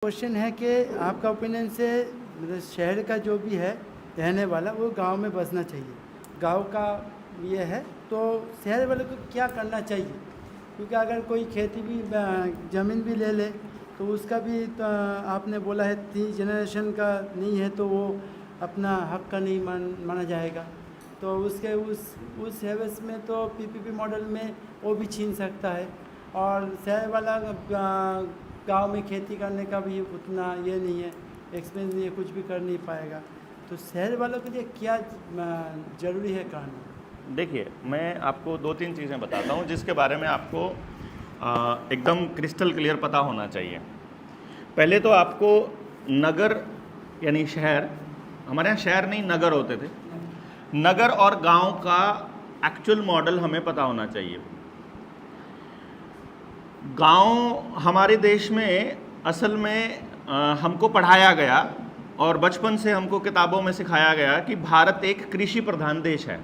Question है कि आपका ओपिनियन से मतलब शहर का जो भी है रहने वाला वो गांव में बसना चाहिए, गांव का ये है तो शहर वाले को क्या करना चाहिए? क्योंकि अगर कोई खेती भी ज़मीन भी ले ले तो उसका भी तो आपने बोला है 3 जनरेशन का नहीं है तो वो अपना हक का नहीं माना जाएगा। तो उसके उस हेवस में तो पीपीपी मॉडल में वो भी छीन सकता है और शहर वाला गांव में खेती करने का भी उतना ये नहीं है, एक्सपीरियंस नहीं है, कुछ भी कर नहीं पाएगा। तो शहर वालों के लिए क्या ज़रूरी है करना? देखिए, मैं आपको 2-3 चीज़ें बताता हूँ जिसके बारे में आपको एकदम क्रिस्टल क्लियर पता होना चाहिए। पहले तो आपको नगर यानी शहर, हमारे यहाँ शहर नहीं नगर होते थे, नगर और गांव का एक्चुअल मॉडल हमें पता होना चाहिए। गांव हमारे देश में असल में हमको पढ़ाया गया और बचपन से हमको किताबों में सिखाया गया कि भारत एक कृषि प्रधान देश है।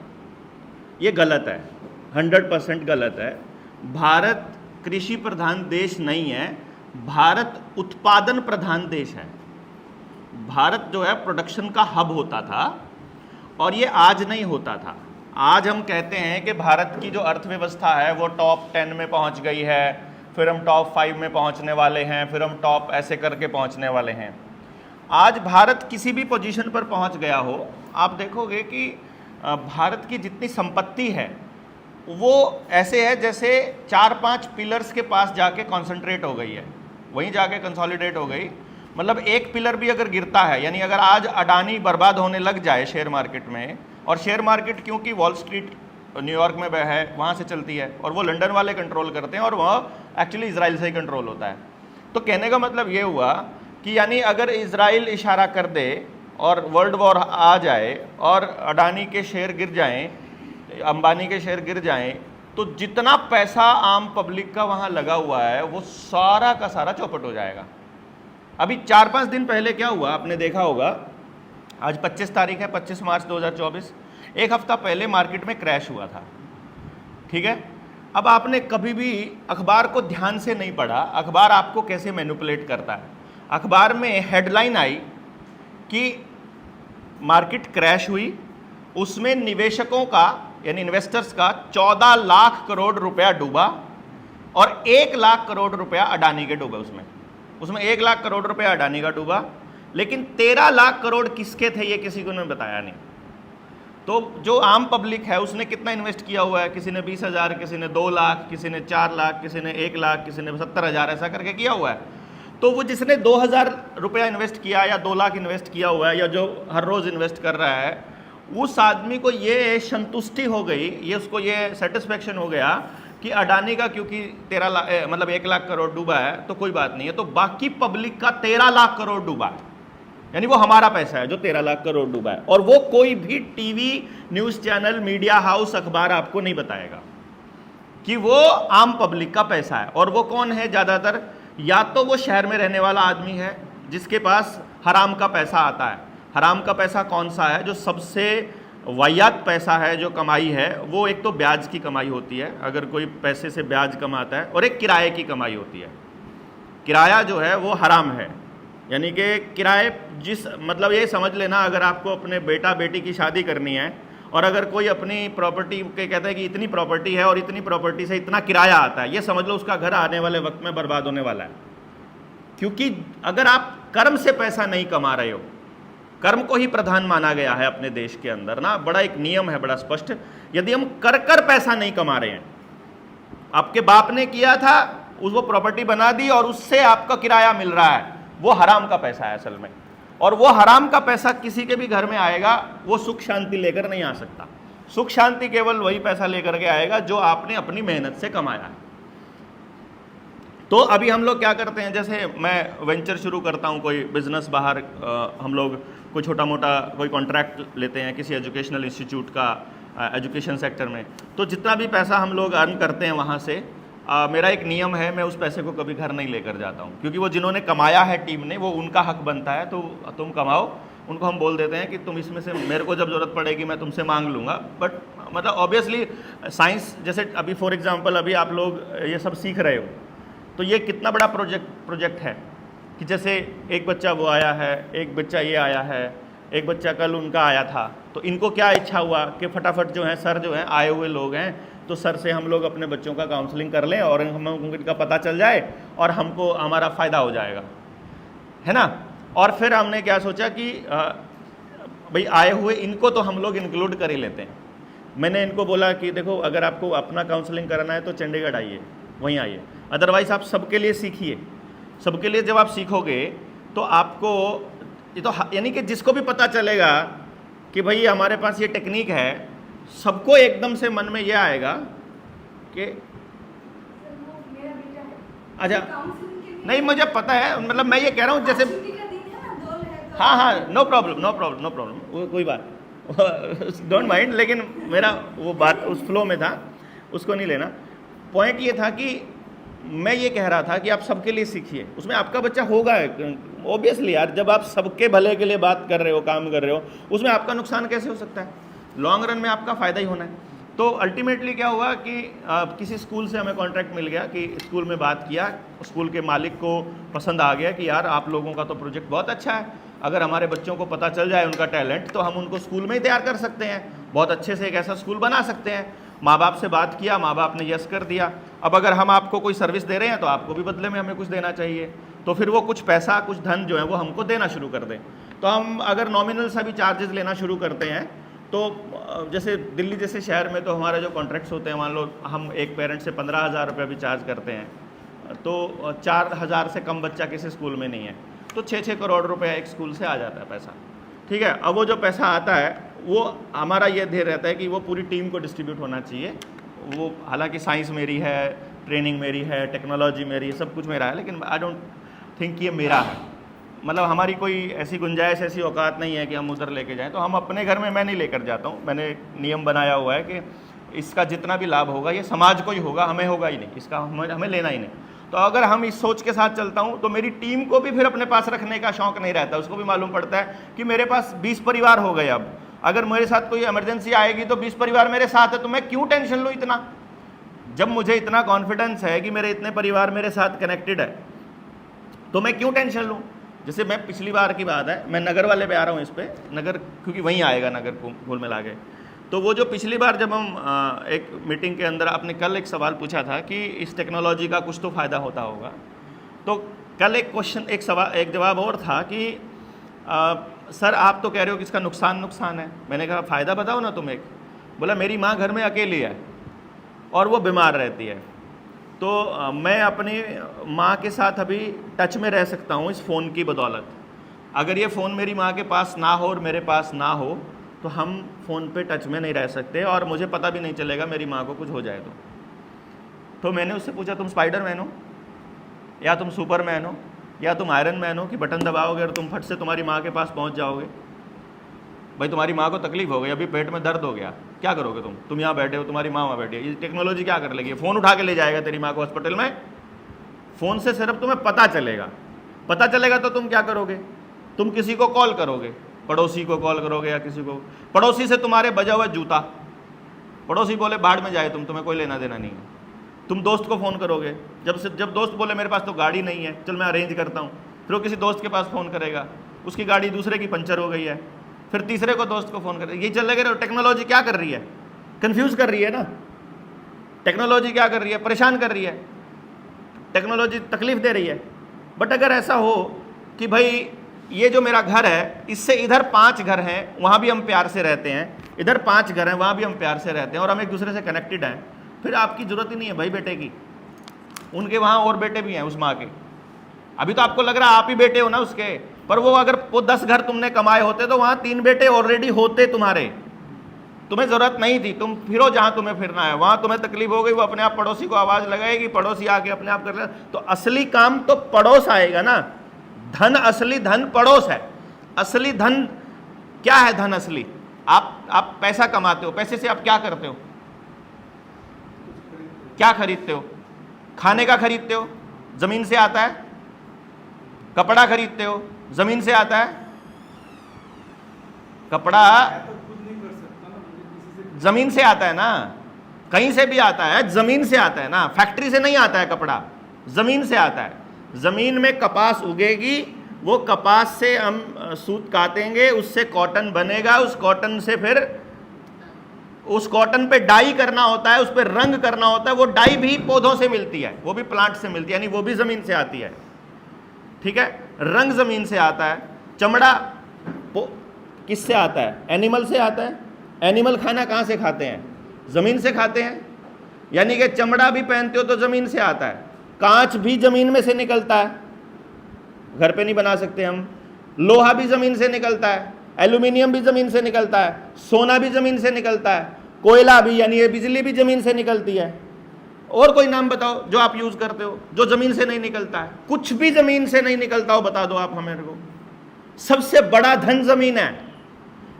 ये गलत है, 100% गलत है। भारत कृषि प्रधान देश नहीं है, भारत उत्पादन प्रधान देश है। भारत जो है प्रोडक्शन का हब होता था और ये आज नहीं होता था। आज हम कहते हैं कि भारत की जो अर्थव्यवस्था है वो टॉप 10 में पहुंच गई है, फिर हम टॉप 5 में पहुंचने वाले हैं, फिर हम टॉप ऐसे करके पहुंचने वाले हैं। आज भारत किसी भी पोजीशन पर पहुंच गया हो, आप देखोगे कि भारत की जितनी संपत्ति है वो ऐसे है जैसे 4-5 पिलर्स के पास जाके कॉन्सेंट्रेट हो गई है, वहीं जाके कंसोलिडेट हो गई। मतलब एक पिलर भी अगर गिरता है, यानी अगर आज अडानी बर्बाद होने लग जाए शेयर मार्केट में, और शेयर मार्केट क्योंकि वॉल स्ट्रीट न्यूयॉर्क में है वहाँ से चलती है और वो लंदन वाले कंट्रोल करते हैं और वह एक्चुअली इजराइल से ही कंट्रोल होता है। तो कहने का मतलब ये हुआ कि यानी अगर इजराइल इशारा कर दे और वर्ल्ड वॉर आ जाए और अडानी के शेयर गिर जाएं, अंबानी के शेयर गिर जाएं, तो जितना पैसा आम पब्लिक का वहाँ लगा हुआ है वो सारा का सारा चौपट हो जाएगा। अभी 4-5 दिन पहले क्या हुआ आपने देखा होगा, आज 25 तारीख है, 25 मार्च 2024, एक हफ्ता पहले मार्केट में क्रैश हुआ था, ठीक है। अब आपने कभी भी अखबार को ध्यान से नहीं पढ़ा, अखबार आपको कैसे मैनिपुलेट करता है। अखबार में हेडलाइन आई कि मार्केट क्रैश हुई, उसमें निवेशकों का यानी इन्वेस्टर्स का 14 लाख करोड़ रुपया डूबा और 1 लाख करोड़ रुपया अडानी के डूबे। उसमें 1 लाख करोड़ रुपया अडानी का डूबा, लेकिन 13 लाख करोड़ किसके थे ये किसी को ने बताया नहीं। तो जो आम पब्लिक है उसने कितना इन्वेस्ट किया हुआ है, किसी ने 20,000, किसी ने 2 लाख, किसी ने 4 लाख, किसी ने 1 लाख, किसी ने 70,000, ऐसा करके किया हुआ है। तो वो जिसने 2,000 रुपया इन्वेस्ट किया या 2 लाख इन्वेस्ट किया हुआ है या जो हर रोज़ इन्वेस्ट कर रहा है, उस आदमी को ये संतुष्टि हो गई, ये उसको ये सेटिस्फेक्शन हो गया कि अडानी का क्योंकि 13 लाख मतलब 1 लाख करोड़ डूबा है तो कोई बात नहीं है, तो बाकी पब्लिक का 13 लाख करोड़ डूबा है, यानी वो हमारा पैसा है जो 13 लाख करोड़ डूबा है। और वो कोई भी TV news channel, media house, अखबार आपको नहीं बताएगा कि वो आम पब्लिक का पैसा है। और वो कौन है ज़्यादातर? या तो वो शहर में रहने वाला आदमी है जिसके पास हराम का पैसा आता है। हराम का पैसा कौन सा है? जो सबसे वाहियात पैसा है, जो कमाई है, वो एक तो ब्याज की कमाई होती है, अगर कोई पैसे से ब्याज कमाता है, और एक किराए की कमाई होती है। किराया जो है वो हराम है, यानी कि किराए मतलब ये समझ लेना, अगर आपको अपने बेटा बेटी की शादी करनी है और अगर कोई अपनी प्रॉपर्टी के कहता है कि इतनी प्रॉपर्टी है और इतनी प्रॉपर्टी से इतना किराया आता है, ये समझ लो उसका घर आने वाले वक्त में बर्बाद होने वाला है। क्योंकि अगर आप कर्म से पैसा नहीं कमा रहे हो, कर्म को ही प्रधान माना गया है अपने देश के अंदर ना, बड़ा एक नियम है बड़ा स्पष्ट। यदि हम कर पैसा नहीं कमा रहे हैं, आपके बाप ने किया था, वो प्रॉपर्टी बना दी और उससे आपका किराया मिल रहा है, वो हराम का पैसा है असल में। और वो हराम का पैसा किसी के भी घर में आएगा, वो सुख शांति लेकर नहीं आ सकता। सुख शांति केवल वही पैसा लेकर के आएगा जो आपने अपनी मेहनत से कमाया है। तो अभी हम लोग क्या करते हैं, जैसे मैं वेंचर शुरू करता हूँ, कोई बिजनेस बाहर, हम लोग कोई छोटा मोटा कोई कॉन्ट्रैक्ट लेते हैं किसी एजुकेशनल इंस्टीट्यूट का, एजुकेशन सेक्टर में, तो जितना भी पैसा हम लोग अर्न करते हैं वहाँ से, मेरा एक नियम है, मैं उस पैसे को कभी घर नहीं लेकर जाता हूँ, क्योंकि वो जिन्होंने कमाया है टीम ने, वो उनका हक बनता है। तो तुम कमाओ, उनको हम बोल देते हैं कि तुम इसमें से, मेरे को जब ज़रूरत पड़ेगी मैं तुमसे मांग लूँगा। बट मतलब ऑब्वियसली साइंस, जैसे अभी फॉर एग्जांपल अभी आप लोग ये सब सीख रहे हो, तो ये कितना बड़ा प्रोजेक्ट है, कि जैसे एक बच्चा वो आया है, एक बच्चा ये आया है, एक बच्चा कल उनका आया था, तो इनको क्या इच्छा हुआ कि फटाफट जो है सर जो है आए हुए लोग हैं तो सर से हम लोग अपने बच्चों का काउंसलिंग कर लें और हम इनका पता चल जाए और हमको हमारा फ़ायदा हो जाएगा, है ना। और फिर हमने क्या सोचा कि भाई आए हुए इनको तो हम लोग इंक्लूड कर ही लेते हैं। मैंने इनको बोला कि देखो अगर आपको अपना काउंसलिंग कराना है तो चंडीगढ़ आइए, वहीं आइए, अदरवाइज़ आप सबके लिए सीखिए। सबके लिए जब आप सीखोगे तो आपको ये तो यानी कि जिसको भी पता चलेगा कि भाई हमारे पास ये टेक्निक है, सबको एकदम से मन में ये आएगा कि अच्छा नहीं मुझे पता है, मतलब मैं ये कह रहा हूँ जैसे हाँ, नो प्रॉब्लम, वो कोई बात डोंट माइंड, लेकिन मेरा वो बात उस फ्लो में था, उसको नहीं लेना। पॉइंट ये था कि मैं ये कह रहा था कि आप सबके लिए सीखिए, उसमें आपका बच्चा होगा ऑब्वियसली यार। जब आप सबके भले के लिए बात कर रहे हो, काम कर रहे हो, उसमें आपका नुकसान कैसे हो सकता है? लॉन्ग रन में आपका फ़ायदा ही होना है। तो अल्टीमेटली क्या हुआ कि किसी स्कूल से हमें कॉन्ट्रैक्ट मिल गया कि स्कूल में बात किया, स्कूल के मालिक को पसंद आ गया कि यार आप लोगों का तो प्रोजेक्ट बहुत अच्छा है, अगर हमारे बच्चों को पता चल जाए उनका टैलेंट तो हम उनको स्कूल में ही तैयार कर सकते हैं, बहुत अच्छे से एक ऐसा स्कूल बना सकते हैं। माँ बाप से बात किया, माँ बाप ने यस कर दिया। अब अगर हम आपको कोई सर्विस दे रहे हैं तो आपको भी बदले में हमें कुछ देना चाहिए, तो फिर वो कुछ पैसा, कुछ धन जो है वो हमको देना शुरू कर दें। तो हम अगर नॉमिनल सा भी चार्जेस लेना शुरू करते हैं तो जैसे दिल्ली जैसे शहर में तो हमारे जो कॉन्ट्रैक्ट्स होते हैं, मान लो हम एक पेरेंट से 15,000 रुपये भी चार्ज करते हैं, तो 4,000 से कम बच्चा किसी स्कूल में नहीं है, तो 6-6 करोड़ रुपए एक स्कूल से आ जाता है पैसा, ठीक है। अब वो जो पैसा आता है वो हमारा ये ध्येय रहता है कि वो पूरी टीम को डिस्ट्रीब्यूट होना चाहिए। वो हालांकि साइंस मेरी है, ट्रेनिंग मेरी है, टेक्नोलॉजी मेरी है, सब कुछ मेरा है, लेकिन आई डोंट थिंक ये मेरा है, मतलब हमारी कोई ऐसी गुंजाइश, ऐसी औकात नहीं है कि हम उधर लेके जाएं। तो हम अपने घर में मैं नहीं लेकर जाता हूँ, मैंने नियम बनाया हुआ है कि इसका जितना भी लाभ होगा ये समाज को ही होगा, हमें होगा ही नहीं, इसका हमें लेना ही नहीं। तो अगर हम इस सोच के साथ चलता हूँ तो मेरी टीम को भी फिर अपने पास रखने का शौक नहीं रहता, उसको भी मालूम पड़ता है कि मेरे पास 20 परिवार हो गए, अब अगर मेरे साथ कोई इमरजेंसी आएगी तो 20 परिवार मेरे साथ है, तो मैं क्यों टेंशन लूँ इतना। जब मुझे इतना कॉन्फिडेंस है कि मेरे इतने परिवार मेरे साथ कनेक्टेड है तो मैं क्यों टेंशन लूँ। जैसे मैं पिछली बार की बात है, मैं नगर वाले पे आ रहा हूँ, इस पर नगर क्योंकि वहीं आएगा नगर को घुल मिला के। तो वो जो पिछली बार जब हम एक मीटिंग के अंदर, आपने कल एक सवाल पूछा था कि इस टेक्नोलॉजी का कुछ तो फ़ायदा होता होगा, तो कल एक क्वेश्चन, एक जवाब और था कि सर आप तो कह रहे हो कि इसका नुकसान है। मैंने कहा फ़ायदा बताओ ना तुम एक। बोला मेरी माँ घर में अकेली है और वो बीमार रहती है, तो मैं अपनी माँ के साथ अभी टच में रह सकता हूँ इस फ़ोन की बदौलत। अगर ये फ़ोन मेरी माँ के पास ना हो और मेरे पास ना हो तो हम फ़ोन पे टच में नहीं रह सकते और मुझे पता भी नहीं चलेगा मेरी माँ को कुछ हो जाए तो मैंने उससे पूछा तुम स्पाइडरमैन हो या तुम सुपरमैन हो या तुम आयरन मैन हो कि बटन दबाओगे और तुम फट से तुम्हारी माँ के पास पहुँच जाओगे। भाई तुम्हारी माँ को तकलीफ हो गई, अभी पेट में दर्द हो गया, क्या करोगे तुम यहाँ बैठे हो, तुम्हारी माँ वहाँ बैठी है, ये टेक्नोलॉजी क्या कर लेगी? फ़ोन उठा के ले जाएगा तेरी माँ को हॉस्पिटल में। फ़ोन से सिर्फ तुम्हें पता चलेगा तो तुम क्या करोगे? तुम किसी को कॉल करोगे, पड़ोसी को कॉल करोगे या किसी को, पड़ोसी से तुम्हारे बजा हुआ जूता, पड़ोसी बोले बाढ़ में जाए तुम्हें कोई लेना देना नहीं है। तुम दोस्त को फ़ोन करोगे, जब दोस्त बोले मेरे पास तो गाड़ी नहीं है, चल मैं अरेंज करता हूँ, फिर वो किसी दोस्त के पास फ़ोन करेगा, उसकी गाड़ी दूसरे की पंचर हो गई है, फिर तीसरे को दोस्त को फ़ोन करेगा। ये चल रहा है। टेक्नोलॉजी क्या कर रही है? कन्फ्यूज़ कर रही है ना। टेक्नोलॉजी क्या कर रही है? परेशान कर रही है, टेक्नोलॉजी तकलीफ़ दे रही है। बट अगर ऐसा हो कि भाई ये जो मेरा घर है इससे इधर 5 घर हैं, वहाँ भी हम प्यार से रहते हैं, इधर 5 घर हैं, वहाँ भी हम प्यार से रहते हैं और हम एक दूसरे से कनेक्टेड हैं, फिर आपकी ज़रूरत ही नहीं है भाई बेटे की। उनके वहाँ और बेटे भी हैं उस माँ के। अभी तो आपको लग रहा है आप ही बेटे हो ना उसके, पर वो अगर वो 10 घर तुमने कमाए होते तो वहाँ 3 बेटे ऑलरेडी होते तुम्हारे, तुम्हें ज़रूरत नहीं थी। तुम फिरो जहाँ तुम्हें फिरना है, वहाँ तुम्हें तकलीफ हो गई, वो अपने आप पड़ोसी को आवाज़ लगाएगी, पड़ोसी आके अपने आप कर ले। तो असली काम तो पड़ोस आएगा ना। धन, असली धन पड़ोस है। असली धन क्या है? धन असली आप पैसा कमाते हो, पैसे से आप क्या करते हो? क्या खरीदते हो? खाने का खरीदते हो, जमीन से आता है। कपड़ा खरीदते हो, जमीन से आता है। कपड़ा जमीन से आता है ना, कहीं से भी आता है, जमीन से आता है ना, फैक्ट्री से नहीं आता है कपड़ा, जमीन से आता है। ज़मीन में कपास उगेगी, वो कपास से हम सूत काटेंगे, उससे कॉटन बनेगा, उस कॉटन से फिर उस कॉटन पे डाई करना होता है, उस पर रंग करना होता है। वो डाई भी पौधों से मिलती है, वो भी प्लांट से मिलती है, यानी वो भी ज़मीन से आती है। ठीक है, रंग ज़मीन से आता है। चमड़ा किससे आता है? एनिमल से आता है। एनिमल खाना कहाँ से खाते हैं? ज़मीन से खाते हैं। यानी कि चमड़ा भी पहनते हो तो ज़मीन से आता है। कांच भी ज़मीन में से निकलता है, घर पे नहीं बना सकते हम। लोहा भी ज़मीन से निकलता है, एल्यूमिनियम भी ज़मीन से निकलता है, सोना भी ज़मीन से निकलता है, कोयला भी, यानी ये बिजली भी ज़मीन से निकलती है। और कोई नाम बताओ जो आप यूज़ करते हो जो ज़मीन से नहीं निकलता है। कुछ भी ज़मीन से नहीं निकलता हो, बता दो आप हमें को। सबसे बड़ा धन ज़मीन है।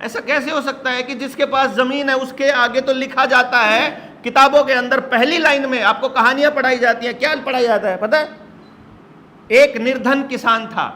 ऐसा कैसे हो सकता है कि जिसके पास ज़मीन है उसके आगे तो लिखा जाता है किताबों के अंदर, पहली लाइन में आपको कहानियां पढ़ाई जाती हैं। क्या पढ़ाई जाता है पता है? एक निर्धन किसान था।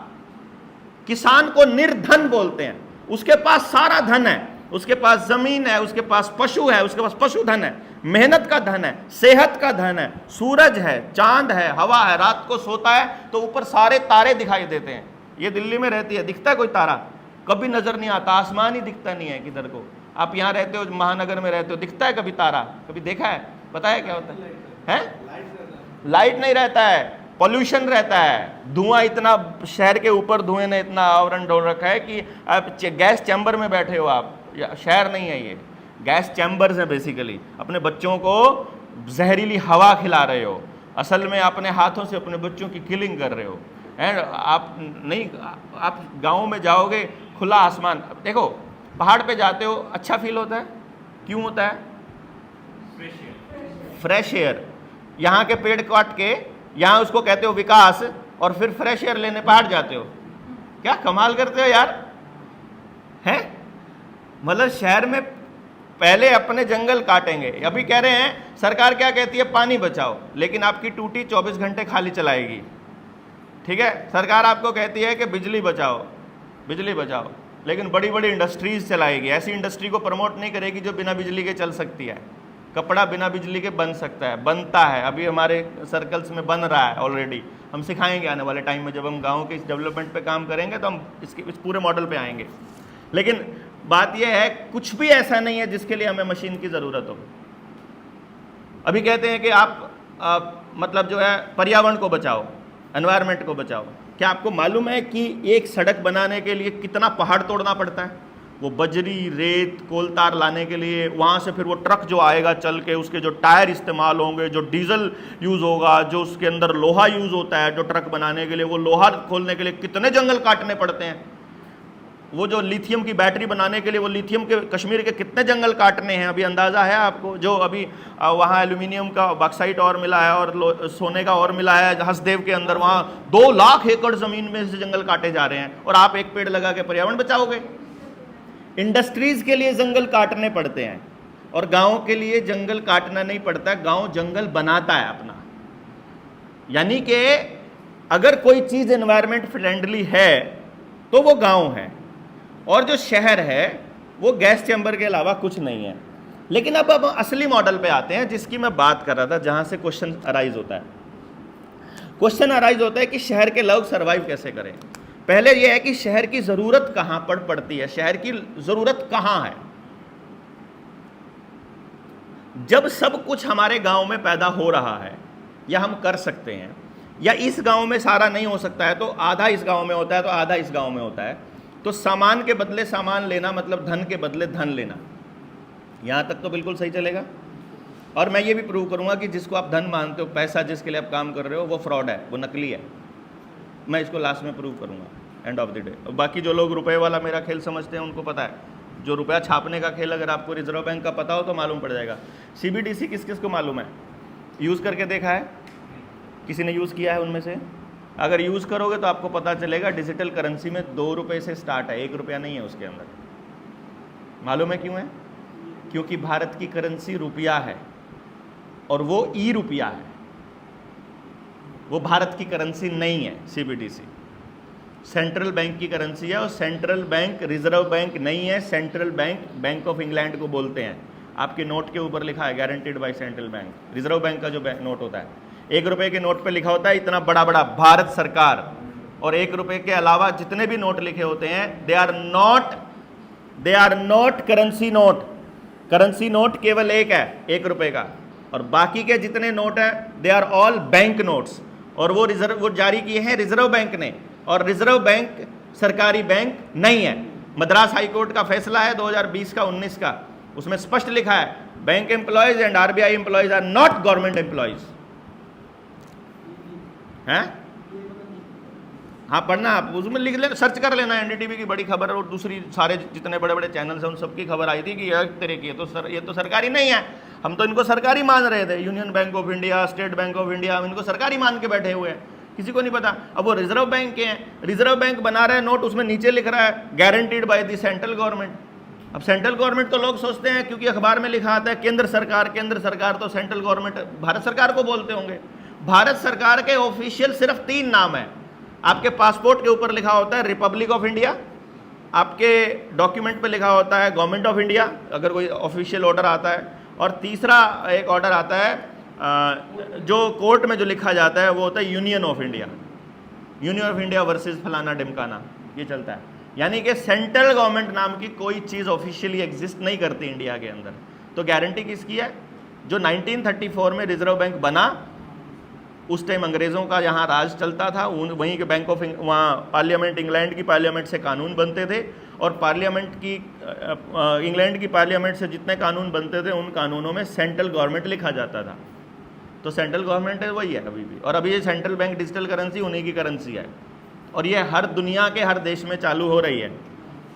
किसान को निर्धन बोलते हैं। उसके पास सारा धन है, उसके पास जमीन है, उसके पास पशु है, उसके पास पशुधन है, मेहनत का धन है, सेहत का धन है, सूरज है, चांद है, हवा है। रात को सोता है तो ऊपर सारे तारे दिखाई देते हैं। ये दिल्ली में रहती है, दिखता है कोई तारा? कभी नजर नहीं आता, आसमान ही दिखता नहीं है किधर को। आप यहाँ रहते हो, महानगर में रहते हो, दिखता है कभी तारा? कभी देखा है? पता है क्या होता है? लाइट नहीं रहता है, पॉल्यूशन रहता है, धुआं इतना, शहर के ऊपर धुएं ने इतना आवरण डोल रखा है कि आप गैस चैम्बर में बैठे हो। आप, शहर नहीं है ये, गैस चैम्बर्स हैं बेसिकली। अपने बच्चों को जहरीली हवा खिला रहे हो, असल में अपने हाथों से अपने बच्चों की किलिंग कर रहे हो। एंड आप नहीं, आप गाँव में जाओगे, खुला आसमान देखो, पहाड़ पे जाते हो, अच्छा फील होता है। क्यों होता है? Fresh air. यहाँ के पेड़ काट के यहाँ उसको कहते हो विकास, और फिर फ्रेश एयर लेने पहाड़ जाते हो। क्या कमाल करते हो यार, हैं? मतलब शहर में पहले अपने जंगल काटेंगे। अभी कह रहे हैं, सरकार क्या कहती है? पानी बचाओ, लेकिन आपकी टूटी 24 घंटे खाली चलाएगी। ठीक है, सरकार आपको कहती है कि बिजली बचाओ, बिजली बचाओ, लेकिन बड़ी बड़ी इंडस्ट्रीज चलाएगी। ऐसी इंडस्ट्री को प्रमोट नहीं करेगी जो बिना बिजली के चल सकती है। कपड़ा बिना बिजली के बन सकता है, बनता है, अभी हमारे सर्कल्स में बन रहा है ऑलरेडी। हम सिखाएंगे आने वाले टाइम में, जब हम गाँव के इस डेवलपमेंट पे काम करेंगे तो हम इस पूरे मॉडल पे आएंगे। लेकिन बात यह है, कुछ भी ऐसा नहीं है जिसके लिए हमें मशीन की ज़रूरत हो। अभी कहते हैं कि आप मतलब जो है पर्यावरण को बचाओ, एनवायरनमेंट को बचाओ। क्या आपको मालूम है कि एक सड़क बनाने के लिए कितना पहाड़ तोड़ना पड़ता है? वो बजरी, रेत, कोलतार लाने के लिए, वहाँ से फिर वो ट्रक जो आएगा चल के, उसके जो टायर इस्तेमाल होंगे, जो डीजल यूज़ होगा, जो उसके अंदर लोहा यूज़ होता है जो ट्रक बनाने के लिए, वो लोहा खोलने के लिए कितने जंगल काटने पड़ते हैं। वो जो लिथियम की बैटरी बनाने के लिए, वो लिथियम के कश्मीर के कितने जंगल काटने हैं, अभी अंदाज़ा है आपको? जो अभी वहाँ एल्यूमिनियम का बॉक्साइट और मिला है और सोने का और मिला है हसदेव के अंदर, वहाँ 2 लाख एकड़ ज़मीन में से जंगल काटे जा रहे हैं, और आप एक पेड़ लगा के पर्यावरण बचाओगे? इंडस्ट्रीज़ के लिए जंगल काटने पड़ते हैं, और गाँव के लिए जंगल काटना नहीं पड़ता, गाँव जंगल बनाता है अपना। यानी कि अगर कोई चीज़ एनवायरनमेंट फ्रेंडली है तो वो गाँव है, और जो शहर है वो गैस चैम्बर के अलावा कुछ नहीं है। लेकिन अब असली मॉडल पे आते हैं जिसकी मैं बात कर रहा था, जहां से क्वेश्चन अराइज होता है। क्वेश्चन अराइज होता है कि शहर के लोग सरवाइव कैसे करें। पहले यह है कि शहर की ज़रूरत कहां पड़ती है, शहर की ज़रूरत कहां है। जब सब कुछ हमारे गांव में पैदा हो रहा है या हम कर सकते हैं, या इस गांव में सारा नहीं हो सकता है तो आधा इस गांव में होता है, तो आधा इस गांव में होता है, तो सामान के बदले सामान लेना मतलब धन के बदले धन लेना। यहाँ तक तो बिल्कुल सही चलेगा। और मैं ये भी प्रूव करूँगा कि जिसको आप धन मानते हो, पैसा जिसके लिए आप काम कर रहे हो, वो फ्रॉड है, वो नकली है। मैं इसको लास्ट में प्रूव करूँगा एंड ऑफ द डे। बाकी जो लोग रुपए वाला मेरा खेल समझते हैं उनको पता है, जो रुपया छापने का खेल अगर आपको रिजर्व बैंक का पता हो तो मालूम पड़ जाएगा। CBDC किस किस को मालूम है? यूज़ करके देखा है? किसी ने यूज़ किया है उनमें से? अगर यूज़ करोगे तो आपको पता चलेगा डिजिटल करेंसी में 2 रुपये से स्टार्ट है, 1 रुपया नहीं है उसके अंदर। मालूम है क्यों है? क्योंकि भारत की करेंसी रुपया है और वो रुपया है, वो भारत की करेंसी नहीं है। CBDC सेंट्रल बैंक की करेंसी है, और सेंट्रल बैंक रिजर्व बैंक नहीं है। Central bank bank of England को बोलते हैं। आपके नोट के ऊपर लिखा है guaranteed by central bank, reserve bank का जो नोट होता है। 1 रुपए के नोट पे लिखा होता है इतना बड़ा बड़ा भारत सरकार, और 1 रुपए के अलावा जितने भी नोट लिखे होते हैं they are not currency note. Currency note केवल एक है 1 रुपए का, और बाकी के जितने नोट हैं they are all bank notes, और वो जारी किए हैं रिजर्व बैंक ने, और रिजर्व बैंक सरकारी बैंक नहीं है। मद्रास हाई कोर्ट का फैसला है 2020 का 19 का, उसमें स्पष्ट लिखा है bank employees and RBI employees are not government employees. हैं? हाँ, पढ़ना आप, उसमें लिख लेना, सर्च कर लेना, एनडीटीवी की बड़ी खबर और दूसरी सारे जितने बड़े बड़े चैनल्स हैं उन सबकी खबर आई थी कि एक तरह की ये तो सरकारी नहीं है, हम तो इनको सरकारी मान रहे थे, union bank of India, state bank of India, हम इनको सरकारी मान के बैठे हुए हैं, किसी को नहीं पता। अब वो रिजर्व बैंक के हैं, रिजर्व बैंक बना रहा है नोट, उसमें नीचे लिख रहा है guaranteed by the central government. अब सेंट्रल गवर्नमेंट तो लोग सोचते हैं क्योंकि अखबार में लिखा आता है केंद्र सरकार तो सेंट्रल गवर्नमेंट भारत सरकार को बोलते होंगे। भारत सरकार के ऑफिशियल सिर्फ 3 नाम है। आपके पासपोर्ट के ऊपर लिखा होता है रिपब्लिक ऑफ इंडिया, आपके डॉक्यूमेंट पे लिखा होता है गवर्नमेंट ऑफ इंडिया अगर कोई ऑफिशियल ऑर्डर आता है, और तीसरा एक ऑर्डर आता है जो कोर्ट में जो लिखा जाता है वो होता है यूनियन ऑफ इंडिया वर्सेस फलाना डिमकाना, ये चलता है। यानी कि सेंट्रल गवर्नमेंट नाम की कोई चीज़ ऑफिशियली एग्जिस्ट नहीं करती इंडिया के अंदर। तो गारंटी किसकी है? जो 1934 में रिजर्व बैंक बना, उस टाइम अंग्रेज़ों का यहाँ राज चलता था, वहीं के बैंक ऑफ वहाँ पार्लियामेंट, इंग्लैंड की पार्लियामेंट से कानून बनते थे, और पार्लियामेंट की इंग्लैंड की पार्लियामेंट से जितने कानून बनते थे उन कानूनों में सेंट्रल गवर्नमेंट लिखा जाता था। तो सेंट्रल गवर्नमेंट है वही है अभी भी, और अभी ये सेंट्रल बैंक डिजिटल करेंसी उन्हीं की करेंसी है, और ये हर दुनिया के हर देश में चालू हो रही है।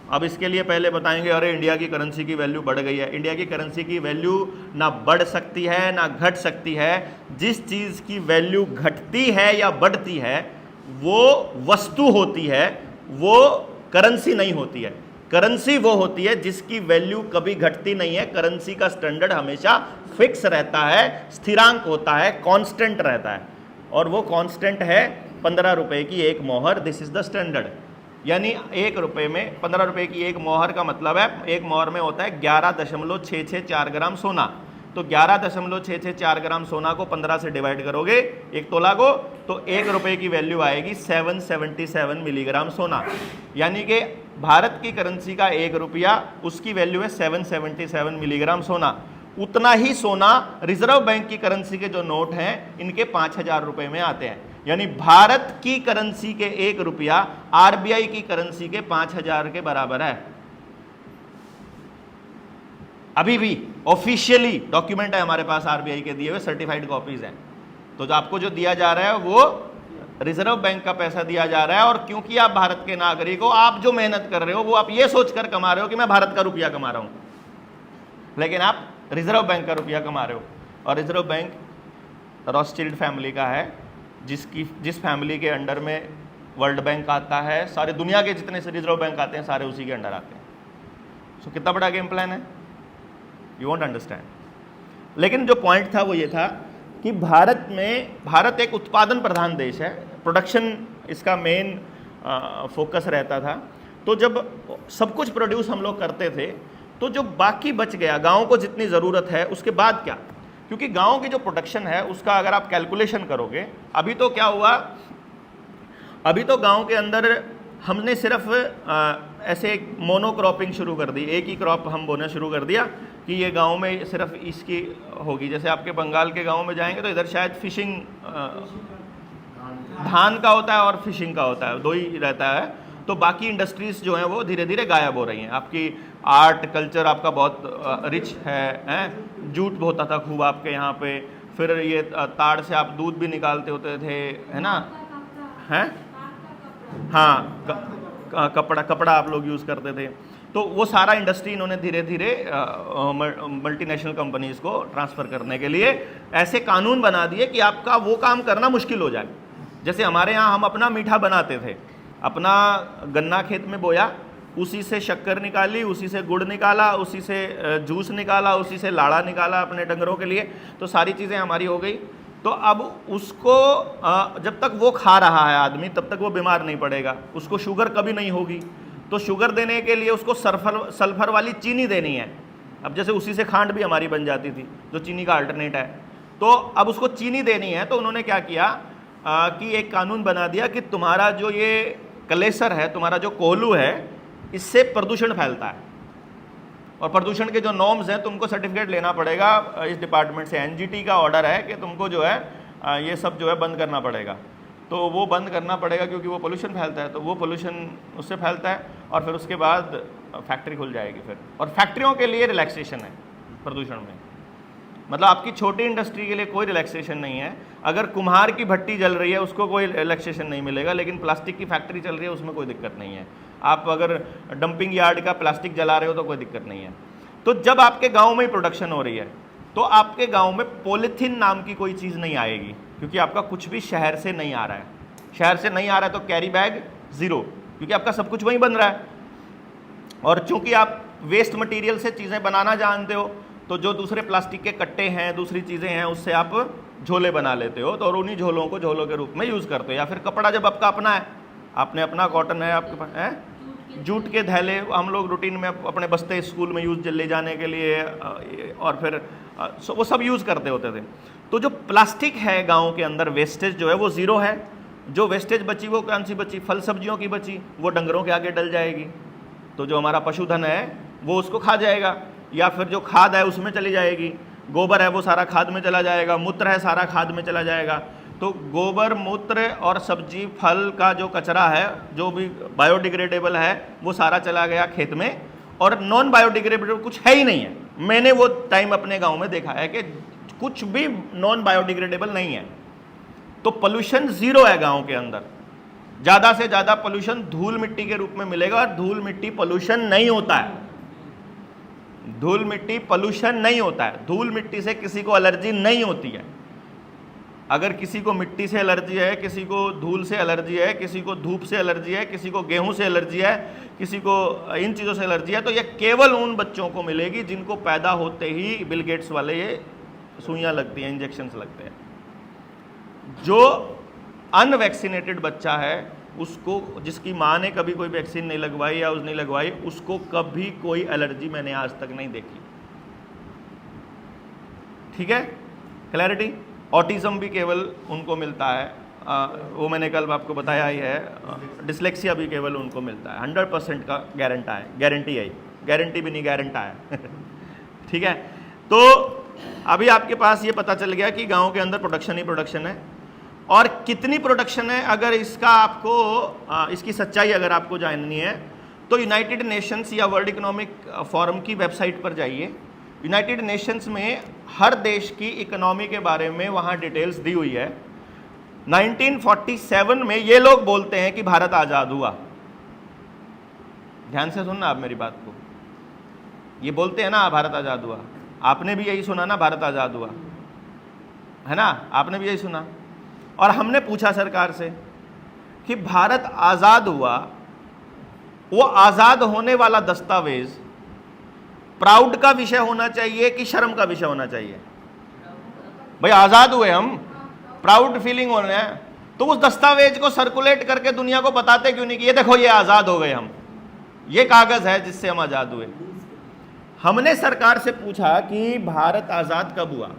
अब इसके लिए पहले बताएंगे अरे इंडिया की करेंसी की वैल्यू बढ़ गई है। इंडिया की करेंसी की वैल्यू ना बढ़ सकती है ना घट सकती है। जिस चीज़ की वैल्यू घटती है या बढ़ती है वो वस्तु होती है, वो करेंसी नहीं होती है। करेंसी वो होती है जिसकी वैल्यू कभी घटती नहीं है। करेंसी का स्टैंडर्ड हमेशा फिक्स रहता है, स्थिरांक होता है, कांस्टेंट रहता है, और वो कांस्टेंट है 15 रुपए की एक मोहर। This is the standard. यानी 1 रुपए में 15 रुपए की एक मोहर का मतलब है एक मोहर में होता है 11.664 ग्राम सोना। तो 11.664 ग्राम सोना को 15 से डिवाइड करोगे 1 तोला को, तो 1 रुपए की वैल्यू आएगी 777 मिलीग्राम सोना। यानी कि भारत की करेंसी का 1 रुपया उसकी वैल्यू है 777 मिलीग्राम सोना। उतना ही सोना रिजर्व बैंक की करेंसी के जो नोट हैं इनके 5000 रुपए में आते हैं। यानी भारत की करेंसी के 1 रुपया आरबीआई की करेंसी के 5000 के बराबर है। अभी भी ऑफिशियली डॉक्यूमेंट है हमारे पास, आरबीआई के दिए हुए सर्टिफाइड कॉपीज हैं। तो जो आपको जो दिया जा रहा है वो रिजर्व बैंक का पैसा दिया जा रहा है, और क्योंकि आप भारत के नागरिक हो, आप जो मेहनत कर रहे हो वो आप ये सोचकर कमा रहे हो कि मैं भारत का रुपया कमा रहा हूं, लेकिन आप रिजर्व बैंक का रुपया कमा रहे हो। और रिजर्व बैंक रॉथस्चिल्ड फैमिली का है, जिस फैमिली के अंडर में वर्ल्ड बैंक आता है, सारे दुनिया के जितने से रिजर्व बैंक आते हैं सारे उसी के अंडर आते हैं। सो कितना बड़ा गेम प्लान है, यू वॉन्ट अंडरस्टैंड। लेकिन जो पॉइंट था वो ये था कि भारत एक उत्पादन प्रधान देश है, प्रोडक्शन इसका मेन फोकस रहता था। तो जब सब कुछ प्रोड्यूस हम लोग करते थे तो जो बाकी बच गया, गाँव को जितनी ज़रूरत है उसके बाद क्या, क्योंकि गाँव की जो प्रोडक्शन है उसका अगर आप कैलकुलेशन करोगे, अभी तो क्या हुआ, अभी तो गांव के अंदर हमने सिर्फ ऐसे एक मोनोक्रॉपिंग शुरू कर दी, एक ही क्रॉप हम बोना शुरू कर दिया कि ये गांव में सिर्फ इसकी होगी। जैसे आपके बंगाल के गांव में जाएंगे तो इधर शायद फिशिंग धान का होता है और फिशिंग का होता है, 2 ही रहता है। तो बाकी इंडस्ट्रीज जो हैं वो धीरे धीरे गायब हो रही हैं। आपकी आर्ट कल्चर आपका बहुत रिच है, जूट होता था खूब आपके यहाँ पे, फिर ये ताड़ से आप दूध भी निकालते होते थे, है ना, हैं, हाँ, कपड़ा आप लोग यूज़ करते थे। तो वो सारा इंडस्ट्री इन्होंने धीरे धीरे मल्टीनेशनल कंपनीज को ट्रांसफ़र करने के लिए ऐसे कानून बना दिए कि आपका वो काम करना मुश्किल हो जाए। जैसे हमारे यहाँ हम अपना मीठा बनाते थे, अपना गन्ना खेत में बोया, उसी से शक्कर निकाली, उसी से गुड़ निकाला, उसी से जूस निकाला, उसी से लाड़ा निकाला अपने डंगरों के लिए, तो सारी चीज़ें हमारी हो गई। तो अब उसको जब तक वो खा रहा है आदमी तब तक वो बीमार नहीं पड़ेगा, उसको शुगर कभी नहीं होगी। तो शुगर देने के लिए उसको सल्फर वाली चीनी देनी है। अब जैसे उसी से खांड भी हमारी बन जाती थी जो चीनी का अल्टरनेट है। तो तो अब उसको चीनी देनी है, तो उन्होंने क्या किया कि एक कानून बना दिया कि तुम्हारा जो ये कलेसर है, तुम्हारा जो कोल्हू है, इससे प्रदूषण फैलता है और प्रदूषण के जो नॉर्म्स हैं तुमको सर्टिफिकेट लेना पड़ेगा इस डिपार्टमेंट से। एनजीटी का ऑर्डर है कि तुमको जो है ये सब जो है बंद करना पड़ेगा। तो वो बंद करना पड़ेगा क्योंकि वो पोल्यूशन फैलता है, तो वो पोल्यूशन उससे फैलता है और फिर उसके बाद फैक्ट्री खुल जाएगी फिर। और फैक्ट्रियों के लिए रिलैक्सेशन है प्रदूषण में, मतलब आपकी छोटी इंडस्ट्री के लिए कोई रिलैक्सेशन नहीं है। अगर कुम्हार की भट्टी जल रही है उसको कोई रिलैक्सेशन नहीं मिलेगा, लेकिन प्लास्टिक की फैक्ट्री चल रही है उसमें कोई दिक्कत नहीं है। आप अगर डंपिंग यार्ड का प्लास्टिक जला रहे हो तो कोई दिक्कत नहीं है। तो जब आपके गाँव में ही प्रोडक्शन हो रही है तो आपके गाँव में पॉलीथीन नाम की कोई चीज़ नहीं आएगी, क्योंकि आपका कुछ भी शहर से नहीं आ रहा है। शहर से नहीं आ रहा है तो कैरी बैग ज़ीरो, क्योंकि आपका सब कुछ वहीं बन रहा है। और चूंकि आप वेस्ट मटेरियल से चीज़ें बनाना जानते हो, तो जो दूसरे प्लास्टिक के कट्टे हैं, दूसरी चीज़ें हैं, उससे आप झोले बना लेते हो, तो और उन्हीं झोलों को झोलों के रूप में यूज़ करते हो। या फिर कपड़ा जब आपका अपना है, आपने अपना कॉटन है आपके पास है, जूट के थैले हम लोग रूटीन में अपने बस्ते स्कूल में यूज़ ले जाने के लिए और फिर वो सब यूज़ करते होते थे। तो जो प्लास्टिक है गाँव के अंदर वेस्टेज जो है वो ज़ीरो है। जो वेस्टेज बची वो कौन सी बची? फल सब्जियों की बची, वो डंगरों के आगे डल जाएगी, तो जो हमारा पशुधन है वो उसको खा जाएगा, या फिर जो खाद है उसमें चली जाएगी। गोबर है वो सारा खाद में चला जाएगा, मूत्र है सारा खाद में चला जाएगा। तो गोबर, मूत्र और सब्जी फल का जो कचरा है, जो भी बायोडिग्रेडेबल है, वो सारा चला गया खेत में, और नॉन बायोडिग्रेडेबल कुछ है ही नहीं है। मैंने वो टाइम अपने गाँव में देखा है कि कुछ भी नॉन बायोडिग्रेडेबल नहीं है। तो पोल्यूशन ज़ीरो है गाँव के अंदर। ज़्यादा से ज़्यादा पोल्यूशन धूल मिट्टी के रूप में मिलेगा, और धूल मिट्टी पोल्यूशन नहीं होता है। धूल मिट्टी पोल्यूशन नहीं होता है। धूल मिट्टी से किसी को एलर्जी नहीं होती है। अगर किसी को मिट्टी से एलर्जी है, किसी को धूल से एलर्जी है, किसी को धूप से एलर्जी है, किसी को गेहूं से एलर्जी है, किसी को इन चीज़ों से एलर्जी है, तो ये केवल उन बच्चों को मिलेगी जिनको पैदा होते ही बिल गेट्स वाले ये सुइयाँ लगती हैं, इंजेक्शन्स लगते हैं। जो अनवैक्सीनेटेड बच्चा है, उसको, जिसकी माँ ने कभी कोई वैक्सीन नहीं लगवाई या उसने लगवाई, उसको कभी कोई एलर्जी मैंने आज तक नहीं देखी। ठीक है, क्लैरिटी। ऑटिज्म भी केवल उनको मिलता है, वो मैंने कल आपको बताया ही है। डिसलेक्सिया भी केवल उनको मिलता है। 100% का गारंटी है, गारंटी भी नहीं, गारंटा है। ठीक है, तो अभी आपके पास ये पता चल गया कि गाँव के अंदर प्रोडक्शन ही प्रोडक्शन है। और कितनी प्रोडक्शन है, अगर इसका आपको इसकी सच्चाई अगर आपको जाननी है तो यूनाइटेड नेशंस या वर्ल्ड इकोनॉमिक फोरम की वेबसाइट पर जाइए। यूनाइटेड नेशंस में हर देश की इकोनॉमी के बारे में वहाँ डिटेल्स दी हुई है। 1947 में ये लोग बोलते हैं कि भारत आज़ाद हुआ। ध्यान से सुनना आप मेरी बात को। ये बोलते हैं ना भारत आज़ाद हुआ, आपने भी यही सुना ना, भारत आज़ाद हुआ है ना, आपने भी यही सुना। और हमने पूछा सरकार से कि भारत आज़ाद हुआ, वो आज़ाद होने वाला दस्तावेज प्राउड का विषय होना चाहिए कि शर्म का विषय होना चाहिए? भाई आज़ाद हुए हम, प्राउड फीलिंग होना है, तो उस दस्तावेज को सर्कुलेट करके दुनिया को बताते क्यों नहीं कि ये देखो ये आज़ाद हो गए हम, ये कागज़ है जिससे हम आज़ाद हुए। हमने सरकार से पूछा कि भारत आज़ाद कब हुआ,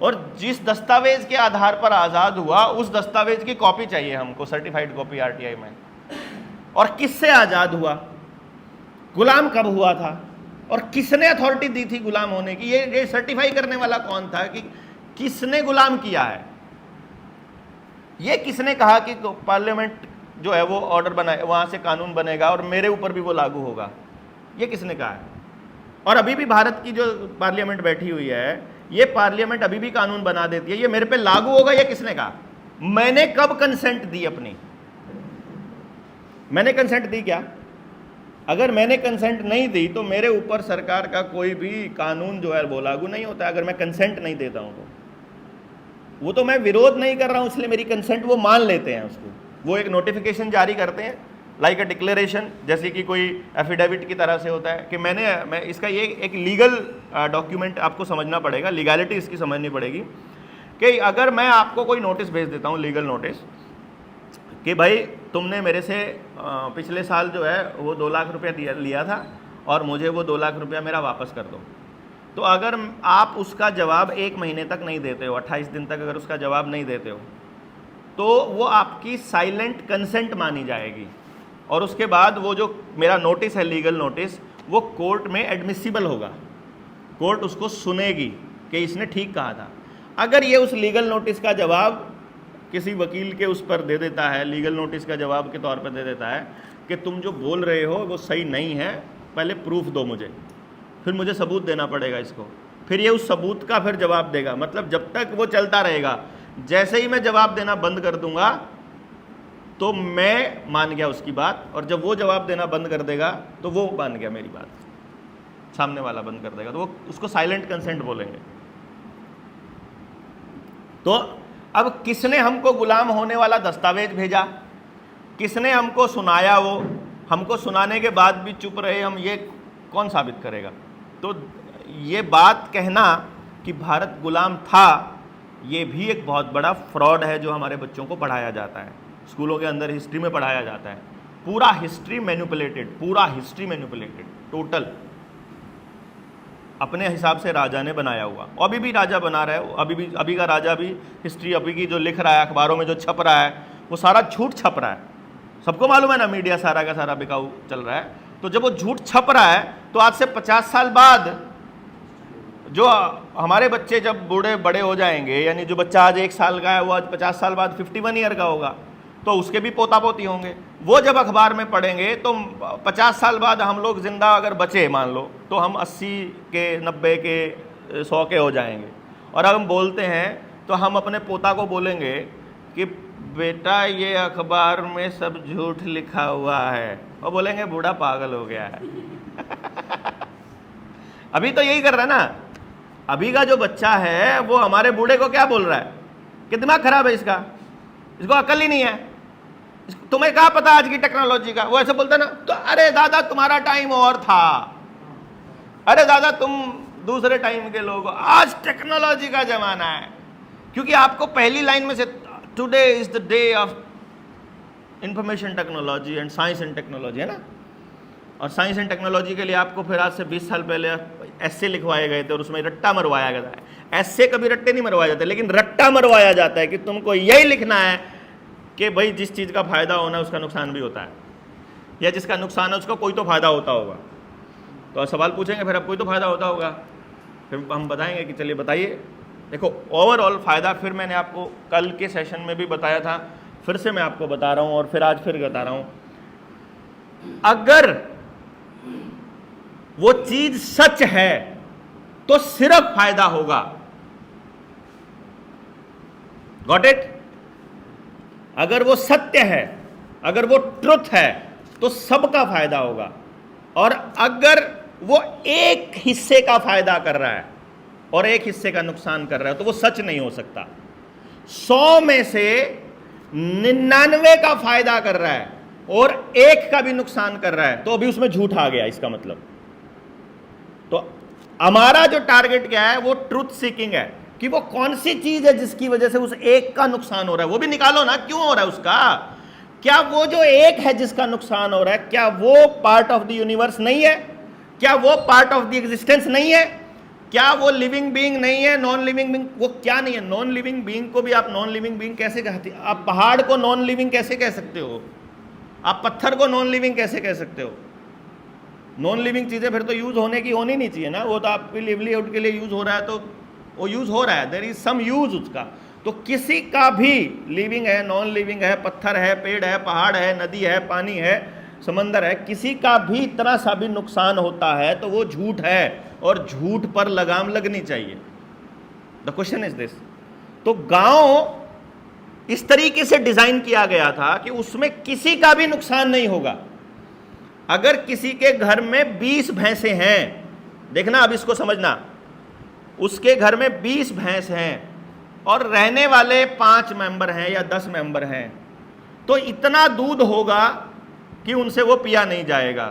और जिस दस्तावेज के आधार पर आज़ाद हुआ उस दस्तावेज की कॉपी चाहिए हमको, सर्टिफाइड कॉपी आरटीआई में। और किससे आज़ाद हुआ, गुलाम कब हुआ था, और किसने अथॉरिटी दी थी गुलाम होने की, ये सर्टिफाई करने वाला कौन था कि किसने गुलाम किया है, ये किसने कहा कि पार्लियामेंट जो है वो ऑर्डर बनाए, वहाँ से कानून बनेगा और मेरे ऊपर भी वो लागू होगा, ये किसने कहा है? और अभी भी भारत की जो पार्लियामेंट बैठी हुई है, ये पार्लियामेंट अभी भी कानून बना देती है, ये मेरे पे लागू होगा, ये किसने कहा? मैंने कब कंसेंट दी अपनी? मैंने कंसेंट दी क्या? अगर मैंने कंसेंट नहीं दी तो मेरे ऊपर सरकार का कोई भी कानून जो है वो लागू नहीं होता। अगर मैं कंसेंट नहीं देता हूं तो वो तो मैं विरोध नहीं कर रहा हूं, इसलिए मेरी कंसेंट वो मान लेते हैं उसको। वो एक नोटिफिकेशन जारी करते हैं, लाइक अ डिक्लेरेशन, जैसे कि कोई एफिडेविट की तरह से होता है कि मैं इसका ये एक लीगल डॉक्यूमेंट आपको समझना पड़ेगा, लीगैलिटी इसकी समझनी पड़ेगी कि अगर मैं आपको कोई नोटिस भेज देता हूँ, लीगल नोटिस, कि भाई तुमने मेरे से पिछले साल जो है वो 2 लाख रुपया लिया था और मुझे वो 2 लाख रुपया मेरा वापस कर दो, तो अगर आप उसका जवाब 1 महीने तक नहीं देते हो, 28 दिन तक अगर उसका जवाब नहीं देते हो, तो वो आपकी साइलेंट कंसेंट मानी जाएगी, और उसके बाद वो जो मेरा नोटिस है, लीगल नोटिस, वो कोर्ट में एडमिसिबल होगा। कोर्ट उसको सुनेगी कि इसने ठीक कहा था। अगर ये उस लीगल नोटिस का जवाब किसी वकील के उस पर दे देता है, लीगल नोटिस का जवाब के तौर पर दे देता है कि तुम जो बोल रहे हो वो सही नहीं है, पहले प्रूफ दो मुझे, फिर मुझे सबूत देना पड़ेगा इसको, फिर ये उस सबूत का फिर जवाब देगा। मतलब जब तक वो चलता रहेगा, जैसे ही मैं जवाब देना बंद कर दूंगा तो मैं मान गया उसकी बात, और जब वो जवाब देना बंद कर देगा तो वो मान गया मेरी बात, सामने वाला बंद कर देगा, तो वो उसको साइलेंट कंसेंट बोलेंगे। तो अब किसने हमको गुलाम होने वाला दस्तावेज भेजा, किसने हमको सुनाया, वो हमको सुनाने के बाद भी चुप रहे हम, ये कौन साबित करेगा? तो ये बात कहना कि भारत गुलाम था, ये भी एक बहुत बड़ा फ्रॉड है जो हमारे बच्चों को पढ़ाया जाता है, स्कूलों के अंदर हिस्ट्री में पढ़ाया जाता है। पूरा हिस्ट्री मैनिपुलेटेड, पूरा हिस्ट्री मैनिपुलेटेड, टोटल अपने हिसाब से राजा ने बनाया हुआ। अभी भी राजा बना रहा है, अभी का राजा भी हिस्ट्री अभी की जो लिख रहा है, अखबारों में जो छप रहा है, वो सारा झूठ छप रहा है। सबको मालूम है ना, मीडिया सारा का सारा बिकाऊ चल रहा है। तो जब वो झूठ छप रहा है, तो आज से 50 साल बाद जो हमारे बच्चे जब बूढ़े बड़े हो जाएंगे, यानी जो बच्चा आज 1 साल का है वो आज 50 साल बाद 51 ईयर का होगा, तो उसके भी पोता पोती होंगे। वो जब अखबार में पढ़ेंगे तो 50 साल बाद हम लोग जिंदा अगर बचे मान लो, तो हम 80 के 90 के 100 के हो जाएंगे। और अगर हम बोलते हैं तो हम अपने पोता को बोलेंगे कि बेटा ये अखबार में सब झूठ लिखा हुआ है, और बोलेंगे बूढ़ा पागल हो गया है। अभी तो यही कर रहा है ना, अभी का जो बच्चा है वो हमारे बूढ़े को क्या बोल रहा है कि दिमाग खराब है इसका, इसको अकल ही नहीं है, तुम्हें क्या पता आज की टेक्नोलॉजी का। वो ऐसे बोलता ना, तो अरे दादा तुम्हारा टाइम और था, अरे दादा तुम दूसरे टाइम के लोग हो, आज टेक्नोलॉजी का जमाना है। क्योंकि आपको पहली लाइन में से today is the day of information technology and science and technology, है ना। और साइंस एंड टेक्नोलॉजी के लिए आपको फिर आज से 20 साल पहले ऐसे लिखवाए गए थे और उसमें रट्टा मरवाया गया है। ऐसे कभी रट्टे नहीं मरवाए जाते, लेकिन रट्टा मरवाया जाता है कि तुमको यही लिखना है कि भाई जिस चीज़ का फायदा होना है उसका नुकसान भी होता है, या जिसका नुकसान है उसका कोई तो फायदा होता होगा। तो आप सवाल पूछेंगे फिर अब कोई तो फायदा होता होगा, फिर हम बताएंगे कि चलिए बताइए। देखो ओवरऑल फ़ायदा फिर मैंने आपको कल के सेशन में भी बताया था, फिर से मैं आपको बता रहा हूँ और फिर आज फिर बता रहा हूँ। अगर वो चीज सच है तो सिर्फ फायदा होगा। Got it? अगर वो सत्य है, अगर वो ट्रुथ है तो सबका फायदा होगा। और अगर वो एक हिस्से का फायदा कर रहा है और एक हिस्से का नुकसान कर रहा है तो वो सच नहीं हो सकता। 100 में से 99 का फायदा कर रहा है और 1 का भी नुकसान कर रहा है तो अभी उसमें झूठ आ गया। इसका मतलब तो हमारा जो टारगेट क्या है वो ट्रुथ सीकिंग है कि वो कौन सी चीज है जिसकी वजह से उस 1 का नुकसान हो रहा है, वो भी निकालो ना, क्यों हो रहा है उसका। क्या वो जो 1 है जिसका नुकसान हो रहा है, क्या वो पार्ट ऑफ द यूनिवर्स नहीं है? क्या वो पार्ट ऑफ द एग्जिस्टेंस नहीं है? क्या वो लिविंग बीइंग नहीं है? नॉन लिविंग बीइंग वो क्या नहीं है? नॉन लिविंग बीइंग को भी आप नॉन लिविंग बीइंग कैसे कहते हैं? आप पहाड़ को नॉन लिविंग कैसे कह सकते हो? आप पत्थर को नॉन लिविंग कैसे कह सकते हो? नॉन लिविंग चीज़ें फिर तो यूज़ होने की होनी नहीं चाहिए ना। वो तो आपकी लिवलीहुड के लिए यूज़ हो रहा है तो वो यूज़ हो रहा है, देयर इज सम यूज़ उसका। तो किसी का भी लिविंग है, नॉन लिविंग है, पत्थर है, पेड़ है, पहाड़ है, नदी है, पानी है, समंदर है, किसी का भी इतना सा भी नुकसान होता है तो वो झूठ है और झूठ पर लगाम लगनी चाहिए। The question is this. तो गांव इस तरीके से डिजाइन किया गया था कि उसमें किसी का भी नुकसान नहीं होगा। अगर किसी के घर में 20 भैंसे हैं, देखना अब इसको समझना, उसके घर में 20 भैंस हैं और रहने वाले 5 मेंबर हैं या 10 मेंबर हैं, तो इतना दूध होगा कि उनसे वो पिया नहीं जाएगा।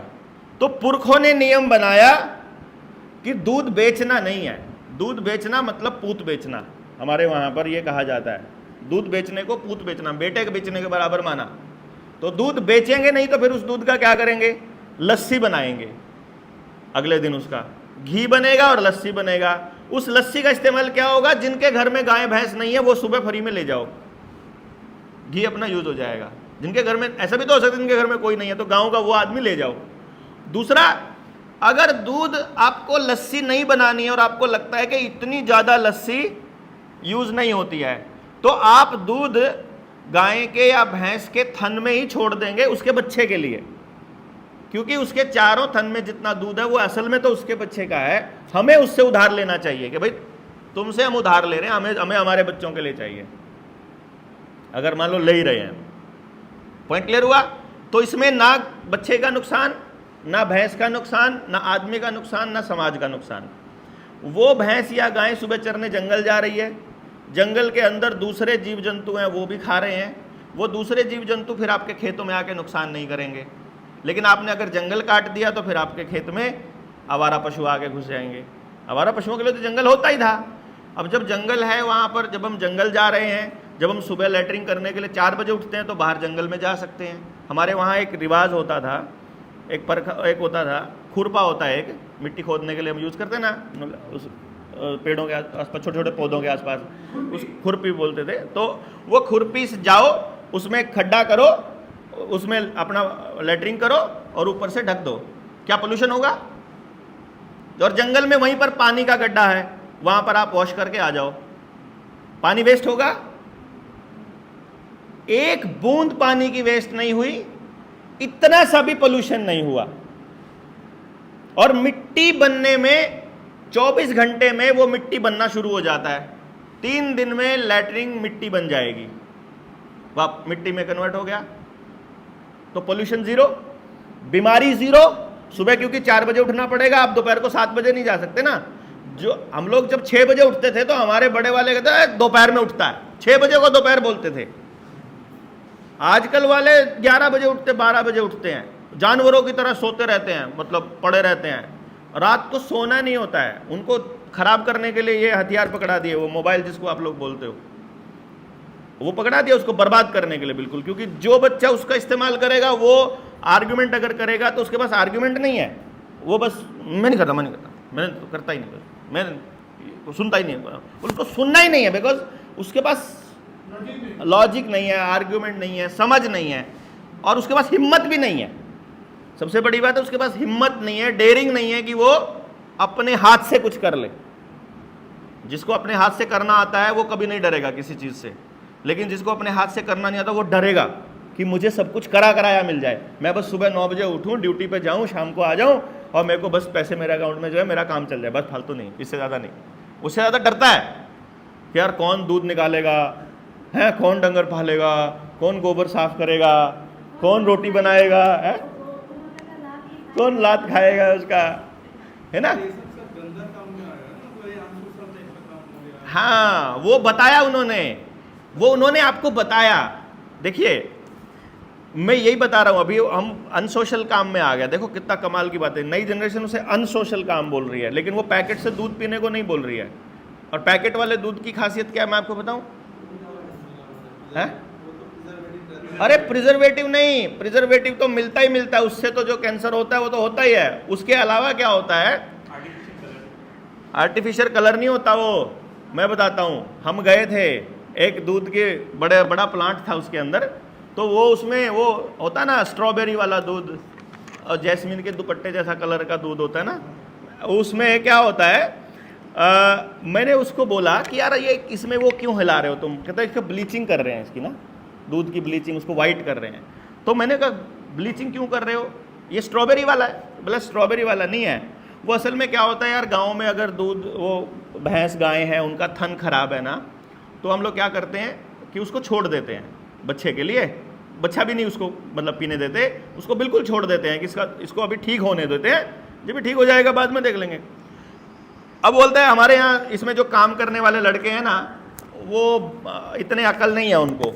तो पुरखों ने नियम बनाया कि दूध बेचना नहीं है। दूध बेचना मतलब पूत बेचना, हमारे वहाँ पर ये कहा जाता है। दूध बेचने को पूत बेचना, बेटे के बेचने के बराबर माना। तो दूध बेचेंगे नहीं तो फिर उस दूध का क्या करेंगे? लस्सी बनाएंगे अगले दिन उसका, घी बनेगा और लस्सी बनेगा। उस लस्सी का इस्तेमाल क्या होगा, जिनके घर में गाय भैंस नहीं है वो सुबह फ्री में ले जाओ, घी अपना यूज हो जाएगा। जिनके घर में, ऐसा भी तो हो सकता है जिनके घर में कोई नहीं है तो गांव का वो आदमी ले जाओ। दूसरा, अगर दूध आपको लस्सी नहीं बनानी है और आपको लगता है कि इतनी ज़्यादा लस्सी यूज नहीं होती है, तो आप दूध गाय के या भैंस के थन में ही छोड़ देंगे उसके बच्चे के लिए, क्योंकि उसके चारों थन में जितना दूध है वो असल में तो उसके बच्चे का है। हमें उससे उधार लेना चाहिए कि भाई तुमसे हम उधार ले रहे हैं, हमें हमारे बच्चों के लिए चाहिए, अगर मान लो ले ही रहे हैं। पॉइंट क्लियर हुआ? तो इसमें ना बच्चे का नुकसान, ना भैंस का नुकसान, ना आदमी का नुकसान, ना समाज का नुकसान। वो भैंस या गाय सुबह चरने जंगल जा रही है, जंगल के अंदर दूसरे जीव जंतु हैं वो भी खा रहे हैं, वो दूसरे जीव जंतु फिर आपके खेतों में आके नुकसान नहीं करेंगे। लेकिन आपने अगर जंगल काट दिया तो फिर आपके खेत में आवारा पशु आके घुस जाएंगे। आवारा पशुओं के लिए तो जंगल होता ही था। अब जब जंगल है वहाँ पर, जब हम जंगल जा रहे हैं, जब हम सुबह लैटरिन करने के लिए 4 बजे उठते हैं तो बाहर जंगल में जा सकते हैं। हमारे वहाँ एक रिवाज होता था, एक होता था, खुरपा होता है एक, मिट्टी खोदने के लिए हम यूज़ करते हैं ना, उस पेड़ों के आसपास, छोटे छोटे पौधों के आसपास, उस खुरपी बोलते थे। तो वो खुरपी से जाओ, उसमें खड्डा करो, उसमें अपना लैटरिन करो और ऊपर से ढक दो, क्या पोल्यूशन होगा? और जंगल में वहीं पर पानी का गड्ढा है, वहां पर आप वॉश करके आ जाओ, पानी वेस्ट होगा? एक बूंद पानी की वेस्ट नहीं हुई, इतना सा भी पोल्यूशन नहीं हुआ। और मिट्टी बनने में 24 घंटे में वो मिट्टी बनना शुरू हो जाता है, 3 दिन में लैटरिन मिट्टी बन जाएगी, वाह मिट्टी में कन्वर्ट हो गया। तो पोल्यूशन जीरो, बीमारी जीरो। सुबह क्योंकि 4 बजे उठना पड़ेगा, आप दोपहर को 7 बजे नहीं जा सकते ना। जो हम लोग जब 6 बजे उठते थे तो हमारे बड़े वाले कहते हैं दोपहर में उठता है, 6 बजे को दोपहर बोलते थे। आजकल वाले 11 बजे उठते, 12 बजे उठते हैं, जानवरों की तरह सोते रहते हैं, मतलब पड़े रहते हैं, रात को सोना नहीं होता है। उनको खराब करने के लिए ये हथियार पकड़ा दिए, वो मोबाइल जिसको आप लोग बोलते हो, वो पकड़ा दिया उसको बर्बाद करने के लिए, बिल्कुल। क्योंकि जो बच्चा उसका इस्तेमाल करेगा, वो आर्ग्यूमेंट अगर करेगा तो उसके पास आर्ग्यूमेंट नहीं है, वो बस मैं नहीं करता, मैं तो करता ही नहीं, मैं सुनता ही नहीं, उसको सुनना ही नहीं है, बिकॉज उसके पास लॉजिक नहीं है, आर्ग्यूमेंट नहीं है, समझ नहीं है, और उसके पास हिम्मत भी नहीं है। सबसे बड़ी बात है उसके पास हिम्मत नहीं है, डेयरिंग नहीं है कि वो अपने हाथ से कुछ कर ले। जिसको अपने हाथ से करना आता है वो कभी नहीं डरेगा किसी चीज़ से, लेकिन जिसको अपने हाथ से करना नहीं आता वो डरेगा कि मुझे सब कुछ कराया मिल जाए, मैं बस सुबह 9 बजे उठूं, ड्यूटी पे जाऊं, शाम को आ जाऊं और मेरे को बस पैसे मेरे अकाउंट में जो है मेरा काम चल जाए, बस फालतू नहीं, इससे ज़्यादा नहीं। उससे ज़्यादा डरता है कि यार कौन दूध निकालेगा है, कौन डंगर पालेगा, कौन गोबर साफ करेगा, कौन रोटी बनाएगा है, कौन लात खाएगा उसका, है ना। हाँ, वो बताया उन्होंने आपको बताया। देखिए मैं यही बता रहा हूं, अभी हम अनसोशल काम में आ गया। देखो कितना कमाल की बात है, नई जनरेशन उसे अनसोशल काम बोल रही है, लेकिन वो पैकेट से दूध पीने को नहीं बोल रही है। और पैकेट वाले दूध की खासियत क्या है मैं आपको बताऊं, है? अरे प्रिजर्वेटिव नहीं, प्रिजर्वेटिव तो मिलता ही मिलता है, उससे तो जो कैंसर होता है वो तो होता ही है। उसके अलावा क्या होता है, आर्टिफिशियल कलर नहीं होता वो, मैं बताता हूँ। हम गए थे एक दूध के बड़ा प्लांट था उसके अंदर, तो वो उसमें वो होता ना स्ट्रॉबेरी वाला दूध और जैस्मिन के दुपट्टे जैसा कलर का दूध होता है ना, उसमें क्या होता है, मैंने उसको बोला कि यार ये इसमें वो क्यों हिला रहे हो तुम? कहते हैं इसको ब्लीचिंग कर रहे हैं, इसकी ना दूध की ब्लीचिंग, उसको वाइट कर रहे हैं। तो मैंने कहा ब्लीचिंग क्यों कर रहे हो, ये स्ट्रॉबेरी वाला है। बोला स्ट्रॉबेरी वाला नहीं है, वो असल में क्या होता है यार, गाँव में अगर दूध वो भैंस गाय है उनका थन खराब है ना, तो हम लोग क्या करते हैं कि उसको छोड़ देते हैं बच्चे के लिए, बच्चा भी नहीं उसको मतलब पीने देते, उसको बिल्कुल छोड़ देते हैं कि इसको अभी ठीक होने देते हैं, जब भी ठीक हो जाएगा बाद में देख लेंगे। अब बोलते हैं हमारे यहाँ इसमें जो काम करने वाले लड़के हैं ना, वो इतने अकल नहीं है उनको,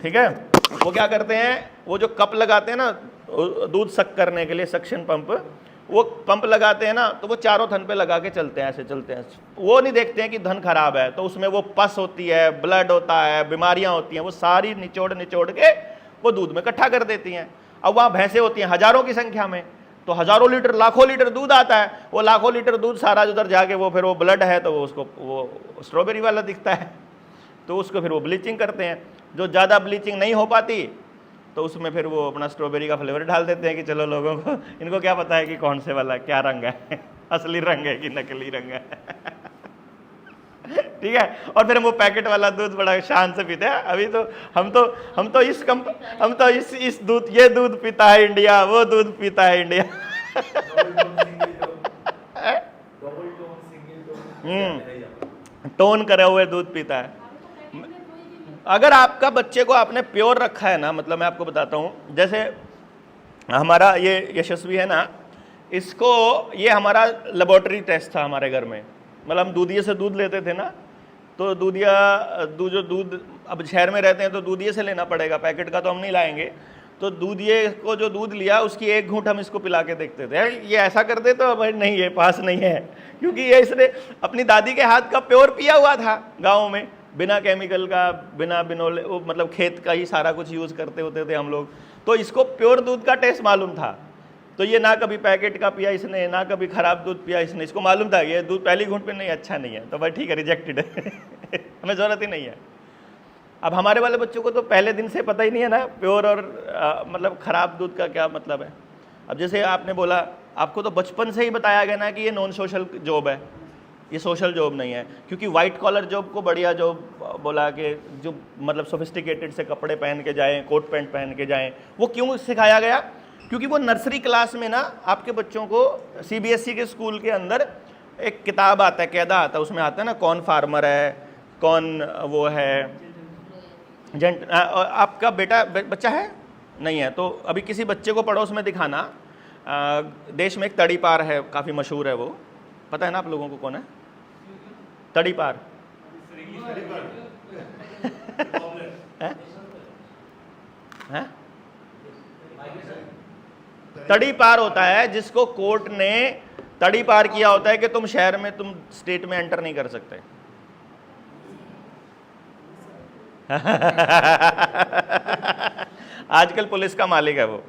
ठीक है। वो क्या करते हैं, वो जो कप लगाते हैं ना दूध सक करने के लिए, सक्शन पंप, वो पंप लगाते हैं ना, तो वो चारों थन पे लगा के चलते हैं, ऐसे चलते हैं। वो नहीं देखते हैं कि धन खराब है, तो उसमें वो पस होती है, ब्लड होता है, बीमारियां होती हैं, वो सारी निचोड़ के वो दूध में इकट्ठा कर देती हैं। अब वहाँ भैंसें होती हैं हजारों की संख्या में, तो हज़ारों लीटर लाखों लीटर दूध आता है, वो लाखों लीटर दूध सारा उधर जाके वो फिर वो ब्लड है तो वो उसको वो स्ट्रॉबेरी वाला दिखता है, तो उसको फिर वो ब्लीचिंग करते हैं। जो ज़्यादा ब्लीचिंग नहीं हो पाती तो उसमें फिर वो अपना स्ट्रॉबेरी का फ्लेवर डाल देते हैं कि चलो लोगों को, इनको क्या पता है कि कौन से वाला क्या रंग है, असली रंग है कि नकली रंग है। ठीक है, और फिर हम वो पैकेट वाला दूध बड़ा शान से पीते हैं। अभी तो हम तो इस दूध, ये दूध पीता है इंडिया, वो दूध पीता है इंडिया। टोन करे हुए दूध पीता है। अगर आपका बच्चे को आपने प्योर रखा है ना, मतलब मैं आपको बताता हूँ, जैसे हमारा ये यशस्वी है ना, इसको ये हमारा लेबोरेटरी टेस्ट था हमारे घर में। मतलब हम दूधिये से दूध लेते थे ना, तो जो दूध अब शहर में रहते हैं तो दूधिये से लेना पड़ेगा, पैकेट का तो हम नहीं लाएंगे। तो दूधिये को जो दूध लिया उसकी एक घूंट हम इसको पिला के देखते थे, ये ऐसा कर दे तो भाई नहीं, ये पास नहीं है, क्योंकि ये इसने अपनी दादी के हाथ का प्योर पिया हुआ था गाँव में, बिना केमिकल का, बिना बिनोले, वो मतलब खेत का ही सारा कुछ यूज़ करते होते थे हम लोग, तो इसको प्योर दूध का टेस्ट मालूम था। तो ये ना कभी पैकेट का पिया इसने, ना कभी ख़राब दूध पिया इसने, इसको मालूम था ये दूध पहली घूंट पे नहीं अच्छा नहीं है, तो भाई ठीक है, रिजेक्टेड है। हमें ज़रूरत ही नहीं है। अब हमारे वाले बच्चों को तो पहले दिन से पता ही नहीं है ना प्योर और मतलब ख़राब दूध का क्या मतलब है। अब जैसे आपने बोला, आपको तो बचपन से ही बताया गया ना कि ये नॉन सोशल जॉब है, ये सोशल जॉब नहीं है, क्योंकि वाइट कॉलर जॉब को बढ़िया जॉब बोला कि जो मतलब सोफिस्टिकेटेड से कपड़े पहन के जाएं, कोट पैंट पहन के जाएं, वो क्यों सिखाया गया? क्योंकि वो नर्सरी क्लास में ना आपके बच्चों को सीबीएसई के स्कूल के अंदर एक किताब आता है, कैदा आता है, उसमें आता है ना कौन फार्मर है, कौन वो है आपका बच्चा है नहीं है, तो अभी किसी बच्चे को पड़ोस में दिखाना। देश में एक तड़ीपार है, काफ़ी मशहूर है, वो पता है ना आप लोगों को कौन है? तड़ीपार है? तड़ीपार होता है जिसको कोर्ट ने तड़ीपार किया होता है कि तुम शहर में, तुम स्टेट में एंटर नहीं कर सकते। आजकल पुलिस का मालिक है वो,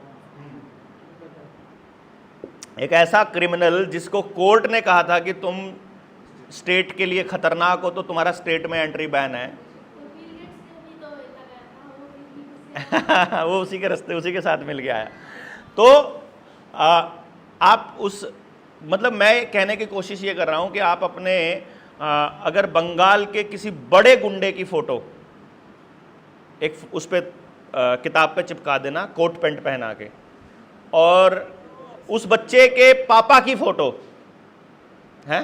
एक ऐसा क्रिमिनल जिसको कोर्ट ने कहा था कि तुम स्टेट के लिए खतरनाक हो, तो तुम्हारा स्टेट में एंट्री बैन है। वो उसी के रास्ते, उसी के साथ मिल गया है। तो आप उस मतलब मैं कहने की कोशिश ये कर रहा हूं कि आप अपने अगर बंगाल के किसी बड़े गुंडे की फोटो एक उस पर किताब पे चिपका देना, कोट पैंट पहना के, और उस बच्चे के पापा की फोटो है,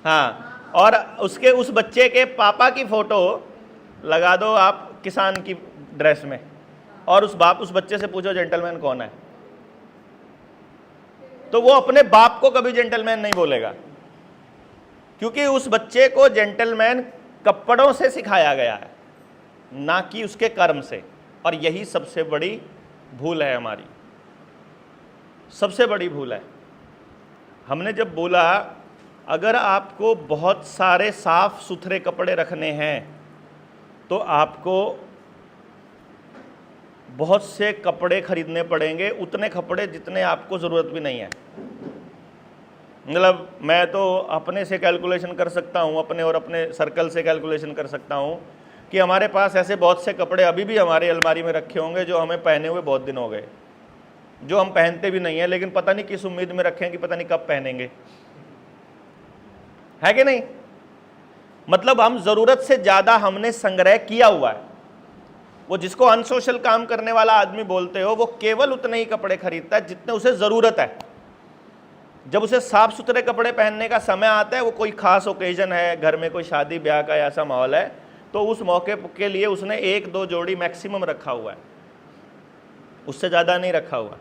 हाँ, और उसके उस बच्चे के पापा की फोटो लगा दो आप किसान की ड्रेस में, और उस बच्चे से पूछो जेंटलमैन कौन है, तो वो अपने बाप को कभी जेंटलमैन नहीं बोलेगा, क्योंकि उस बच्चे को जेंटलमैन कपड़ों से सिखाया गया है, ना कि उसके कर्म से। और यही सबसे बड़ी भूल है हमारी, सबसे बड़ी भूल है। हमने जब बोला अगर आपको बहुत सारे साफ सुथरे कपड़े रखने हैं तो आपको बहुत से कपड़े खरीदने पड़ेंगे, उतने कपड़े जितने आपको ज़रूरत भी नहीं है। मतलब मैं तो अपने से कैलकुलेशन कर सकता हूँ, अपने और अपने सर्कल से कैलकुलेशन कर सकता हूँ कि हमारे पास ऐसे बहुत से कपड़े अभी भी हमारी अलमारी में रखे होंगे जो हमें पहने हुए बहुत दिन हो गए, जो हम पहनते भी नहीं हैं, लेकिन पता नहीं किस उम्मीद में रखें कि पता नहीं कब पहनेंगे, है कि नहीं? मतलब हम ज़रूरत से ज़्यादा हमने संग्रह किया हुआ है। वो जिसको अनसोशल काम करने वाला आदमी बोलते हो, वो केवल उतने ही कपड़े खरीदता है जितने उसे ज़रूरत है। जब उसे साफ सुथरे कपड़े पहनने का समय आता है, वो कोई खास ओकेजन है, घर में कोई शादी ब्याह का ऐसा माहौल है, तो उस मौके के लिए उसने 1-2 जोड़ी मैक्सिमम रखा हुआ है, उससे ज़्यादा नहीं रखा हुआ।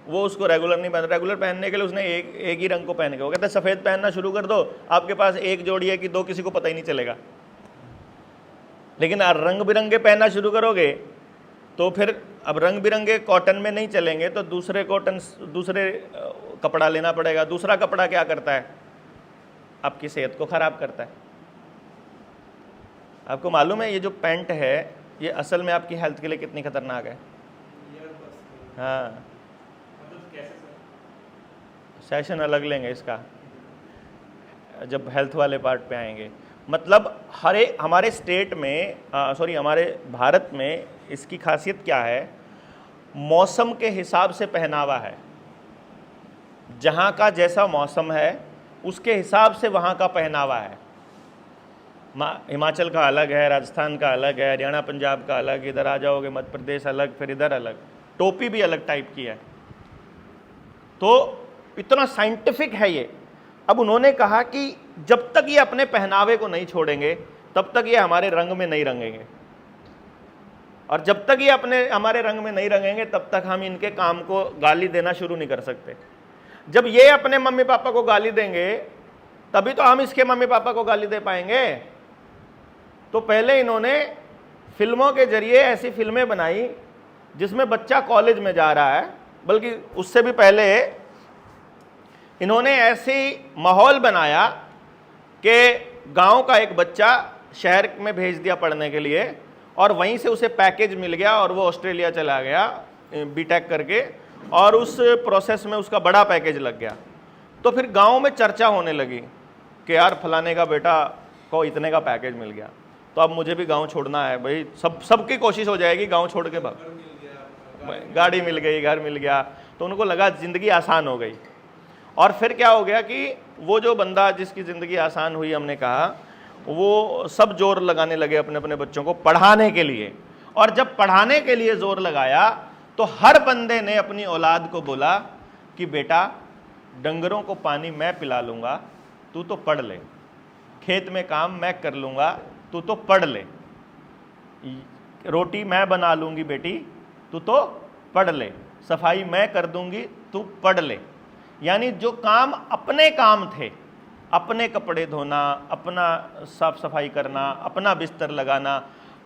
वो उसको रेगुलर नहीं पहन, रेगुलर पहनने के लिए उसने एक ही रंग को पहन के, वो कहते हैं सफ़ेद पहनना शुरू कर दो, आपके पास 1 जोड़ी है कि 2, किसी को पता ही नहीं चलेगा। लेकिन रंग बिरंगे पहनना शुरू करोगे तो फिर अब रंग बिरंगे कॉटन में नहीं चलेंगे, तो दूसरे कपड़ा लेना पड़ेगा। दूसरा कपड़ा क्या करता है? आपकी सेहत को ख़राब करता है। आपको मालूम है ये जो पैंट है ये असल में आपकी हेल्थ के लिए कितनी खतरनाक है? हाँ, सेशन अलग लेंगे इसका जब हेल्थ वाले पार्ट पे आएंगे। मतलब हमारे स्टेट में हमारे भारत में इसकी खासियत क्या है, मौसम के हिसाब से पहनावा है। जहाँ का जैसा मौसम है उसके हिसाब से वहाँ का पहनावा है। हिमाचल का अलग है, राजस्थान का अलग है, हरियाणा पंजाब का अलग, इधर आ जाओगे मध्य प्रदेश अलग, फिर इधर अलग, टोपी भी अलग टाइप की है। तो इतना साइंटिफिक है ये। अब उन्होंने कहा कि जब तक ये अपने पहनावे को नहीं छोड़ेंगे तब तक ये हमारे रंग में नहीं रंगेंगे, और जब तक ये हमारे रंग में नहीं रंगेंगे तब तक हम इनके काम को गाली देना शुरू नहीं कर सकते। जब ये अपने मम्मी पापा को गाली देंगे तभी तो हम इसके मम्मी पापा को गाली दे पाएंगे। तो पहले इन्होंने फिल्मों के जरिए ऐसी फिल्में बनाई जिसमें बच्चा कॉलेज में जा रहा है, बल्कि उससे भी पहले इन्होंने ऐसी माहौल बनाया कि गांव का एक बच्चा शहर में भेज दिया पढ़ने के लिए, और वहीं से उसे पैकेज मिल गया और वो ऑस्ट्रेलिया चला गया बीटेक करके, और उस प्रोसेस में उसका बड़ा पैकेज लग गया। तो फिर गांव में चर्चा होने लगी कि यार फलाने का बेटा को इतने का पैकेज मिल गया, तो अब मुझे भी गांव छोड़ना है भाई। सबकी कोशिश हो जाएगी गांव छोड़ के भाग, गाड़ी मिल गई, घर मिल गया, तो उनको लगा ज़िंदगी आसान हो गई। और फिर क्या हो गया कि वो जो बंदा जिसकी ज़िंदगी आसान हुई, हमने कहा, वो सब जोर लगाने लगे अपने अपने बच्चों को पढ़ाने के लिए। और जब पढ़ाने के लिए जोर लगाया तो हर बंदे ने अपनी औलाद को बोला कि बेटा डंगरों को पानी मैं पिला लूँगा, तू तो पढ़ ले, खेत में काम मैं कर लूँगा, तू तो पढ़ ले, रोटी मैं बना लूँगी बेटी, तू तो पढ़ ले, सफाई मैं कर दूँगी, तू पढ़ ले। यानी जो काम अपने काम थे, अपने कपड़े धोना, अपना साफ सफाई करना, अपना बिस्तर लगाना,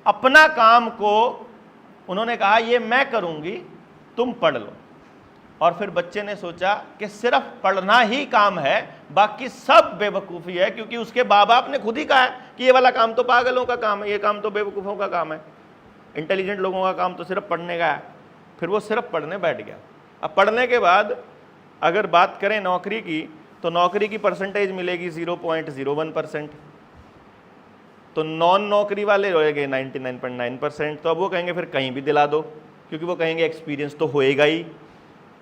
अपना काम को उन्होंने कहा ये मैं करूँगी, तुम पढ़ लो। और फिर बच्चे ने सोचा कि सिर्फ पढ़ना ही काम है, बाकी सब बेवकूफ़ी है, क्योंकि उसके माँ बाप ने खुद ही कहा है कि ये वाला काम तो पागलों का काम है, ये काम तो बेवकूफ़ों का काम है, इंटेलिजेंट लोगों का काम तो सिर्फ पढ़ने का है। फिर वो सिर्फ पढ़ने बैठ गया। अब पढ़ने के बाद अगर बात करें नौकरी की, तो नौकरी की परसेंटेज मिलेगी 0.01%, तो नॉन नौकरी वाले रहेंगे 99.9%। तो अब वो कहेंगे फिर कहीं भी दिला दो, क्योंकि वो कहेंगे एक्सपीरियंस तो होएगा ही,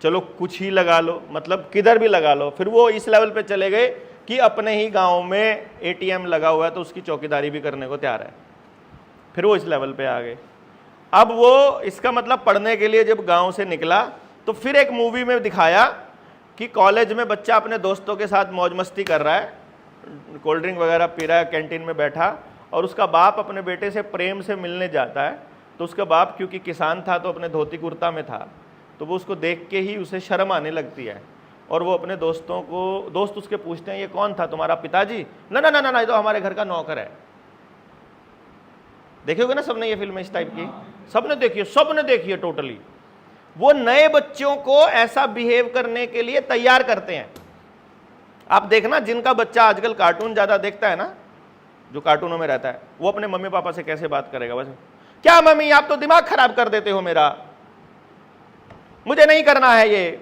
चलो कुछ ही लगा लो, मतलब किधर भी लगा लो। फिर वो इस लेवल पे चले गए कि अपने ही गांव में ATM लगा हुआ है तो उसकी चौकीदारी भी करने को तैयार है। फिर वो इस लेवल पे आ गए। अब वो इसका मतलब पढ़ने के लिए जब गांव से निकला तो फिर एक मूवी में दिखाया कि कॉलेज में बच्चा अपने दोस्तों के साथ मौज मस्ती कर रहा है, कोल्ड ड्रिंक वगैरह पी रहा है कैंटीन में बैठा, और उसका बाप अपने बेटे से प्रेम से मिलने जाता है। तो उसका बाप क्योंकि किसान था तो अपने धोती कुर्ता में था, तो वो उसको देख के ही उसे शर्म आने लगती है, और वो अपने दोस्त उसके पूछते हैं ये कौन था, तुम्हारा पिताजी? ना ना ना ना, ये तो हमारे घर का नौकर है। देखोगे ना सबने ये फिल्म इस टाइप की, सबने देखी है टोटली। वो नए बच्चों को ऐसा बिहेव करने के लिए तैयार करते हैं। आप देखना जिनका बच्चा आजकल कार्टून ज्यादा देखता है ना, जो कार्टूनों में रहता है, वो अपने मम्मी पापा से कैसे बात करेगा? बस क्या मम्मी आप तो दिमाग खराब कर देते हो मेरा, मुझे नहीं करना है ये।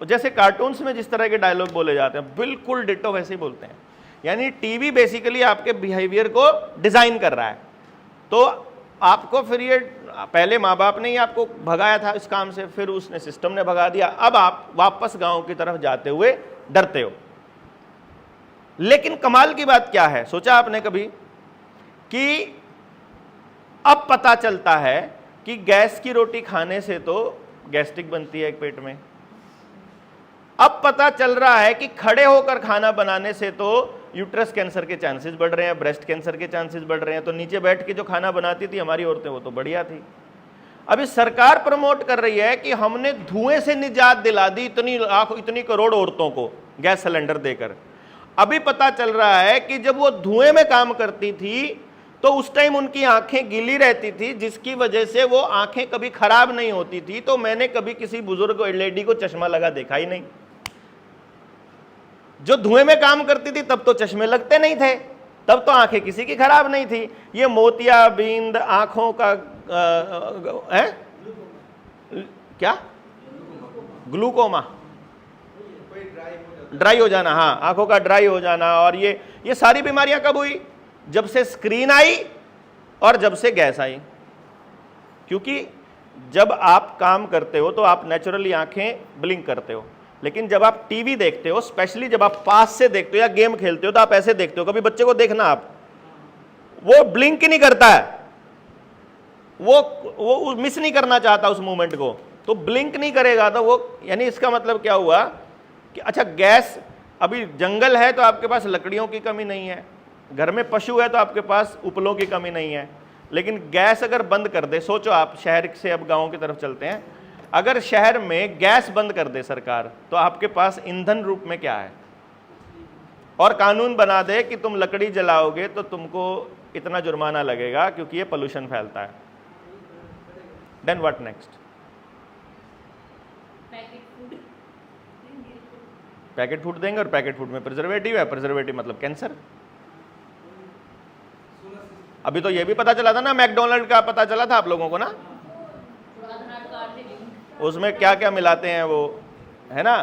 जैसे कार्टून्स में जिस तरह के डायलॉग बोले जाते हैं बिल्कुल डिट्टो वैसे ही बोलते हैं। यानी टीवी बेसिकली आपके बिहेवियर को डिजाइन कर रहा है। तो आपको फिर ये पहले माँ बाप ने ही आपको भगाया था इस काम से, फिर उसने सिस्टम ने भगा दिया, अब आप वापस गांव की तरफ जाते हुए डरते हो। लेकिन कमाल की बात क्या है, सोचा आपने कभी कि अब पता चलता है कि गैस की रोटी खाने से तो गैस्ट्रिक बनती है एक पेट में। अब पता चल रहा है कि खड़े होकर खाना बनाने से तो यूट्रस कैंसर के चांसेस बढ़ रहे हैं, ब्रेस्ट कैंसर के चांसेस बढ़ रहे हैं। तो नीचे बैठ के जो खाना बनाती थी हमारी औरतें वो तो बढ़िया थी। अभी सरकार प्रमोट कर रही है कि हमने धुएं से निजात दिला दी इतनी करोड़ औरतों को गैस सिलेंडर देकर। अभी पता चल रहा है कि जब वो धुएं में काम करती थी तो उस टाइम उनकी आंखें गीली रहती थी, जिसकी वजह से वो आंखें कभी खराब नहीं होती थी। तो मैंने कभी किसी बुजुर्ग लेडी को चश्मा लगा देखा ही नहीं। जो धुएं में काम करती थी तब तो चश्मे लगते नहीं थे, तब तो आंखें किसी की खराब नहीं थी। ये मोतियाबिंद आंखों का है क्या, ग्लूकोमा, ड्राई हो जाना, हाँ, आंखों का ड्राई हो जाना। और ये सारी बीमारियां कब हुई? जब से स्क्रीन आई और जब से गैस आई। क्योंकि जब आप काम करते हो तो आप नेचुरली आंखें ब्लिंक करते हो, लेकिन जब आप टीवी देखते हो, स्पेशली जब आप पास से देखते हो या गेम खेलते हो, तो आप ऐसे देखते हो। कभी बच्चे को देखना आप, वो ब्लिंक ही नहीं करता है, वो मिस नहीं करना चाहता उस मोमेंट को, तो ब्लिंक नहीं करेगा। तो वो यानी इसका मतलब क्या हुआ कि अच्छा गैस, अभी जंगल है तो आपके पास लकड़ियों की कमी नहीं है, घर में पशु है तो आपके पास उपलों की कमी नहीं है, लेकिन गैस अगर बंद कर दे, सोचो आप शहर से अब गांव की तरफ चलते हैं, अगर शहर में गैस बंद कर दे सरकार, तो आपके पास ईंधन रूप में क्या है? और कानून बना दे कि तुम लकड़ी जलाओगे तो तुमको इतना जुर्माना लगेगा क्योंकि ये पोल्यूशन फैलता है। Then what next? Packet food देंगे, और पैकेट फूड में प्रिजर्वेटिव है, प्रिजर्वेटिव मतलब कैंसर। अभी तो ये भी पता चला था ना, मैकडोनल्ड का पता चला था आप लोगों को ना, उसमें क्या क्या मिलाते हैं वो, है ना।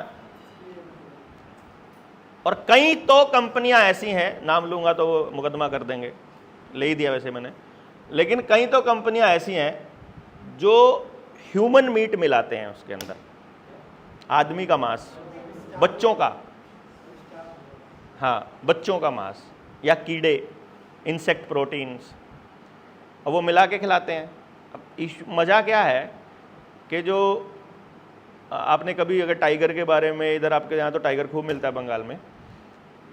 और कई तो कंपनियां ऐसी हैं, नाम लूंगा तो वो मुकदमा कर देंगे, ले ही दिया वैसे मैंने, लेकिन कई तो कंपनियां ऐसी हैं जो ह्यूमन मीट मिलाते हैं उसके अंदर, आदमी का मांस, बच्चों का, हाँ बच्चों का मांस या कीड़े, इंसेक्ट प्रोटीन्स, और वो मिला के खिलाते हैं। अब मज़ा क्या है कि जो आपने कभी अगर टाइगर के बारे में, इधर आपके यहाँ तो टाइगर खूब मिलता है बंगाल में,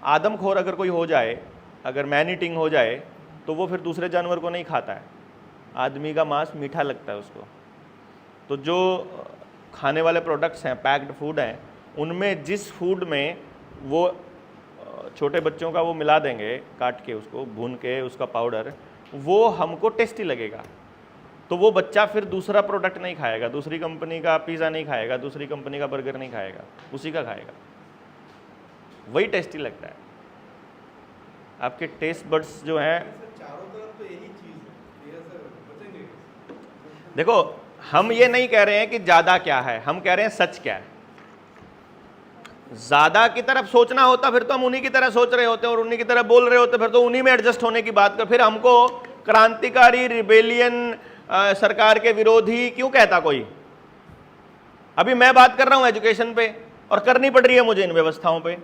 आदमखोर अगर कोई हो जाए, अगर मैन ईटिंग हो जाए, तो वो फिर दूसरे जानवर को नहीं खाता है, आदमी का मांस मीठा लगता है उसको। तो जो खाने वाले प्रोडक्ट्स हैं, पैक्ड फूड हैं, उनमें जिस फूड में वो छोटे बच्चों का वो मिला देंगे, काट के उसको भून के उसका पाउडर, वो हमको टेस्टी लगेगा, तो वो बच्चा फिर दूसरा प्रोडक्ट नहीं खाएगा, दूसरी कंपनी का पिज़्ज़ा नहीं खाएगा, दूसरी कंपनी का बर्गर नहीं खाएगा, उसी का खाएगा, वही टेस्टी लगता है। आपके टेस्ट बड्स जो हैं, चारों तरफ तो यही चीज है, बचेंगे। देखो हम ये नहीं कह रहे हैं कि ज़्यादा क्या है, हम कह रहे हैं सच क्या है। ज़्यादा की तरफ सोचना होता फिर तो हम उन्हीं की तरह सोच रहे होते और उन्हीं की तरह बोल रहे होते, फिर तो उन्हीं में एडजस्ट होने की बात कर, फिर हमको क्रांतिकारी, रिबेलियन, सरकार के विरोधी क्यों कहता कोई। अभी मैं बात कर रहा हूं एजुकेशन पे, और करनी पड़ रही है मुझे इन व्यवस्थाओं पे,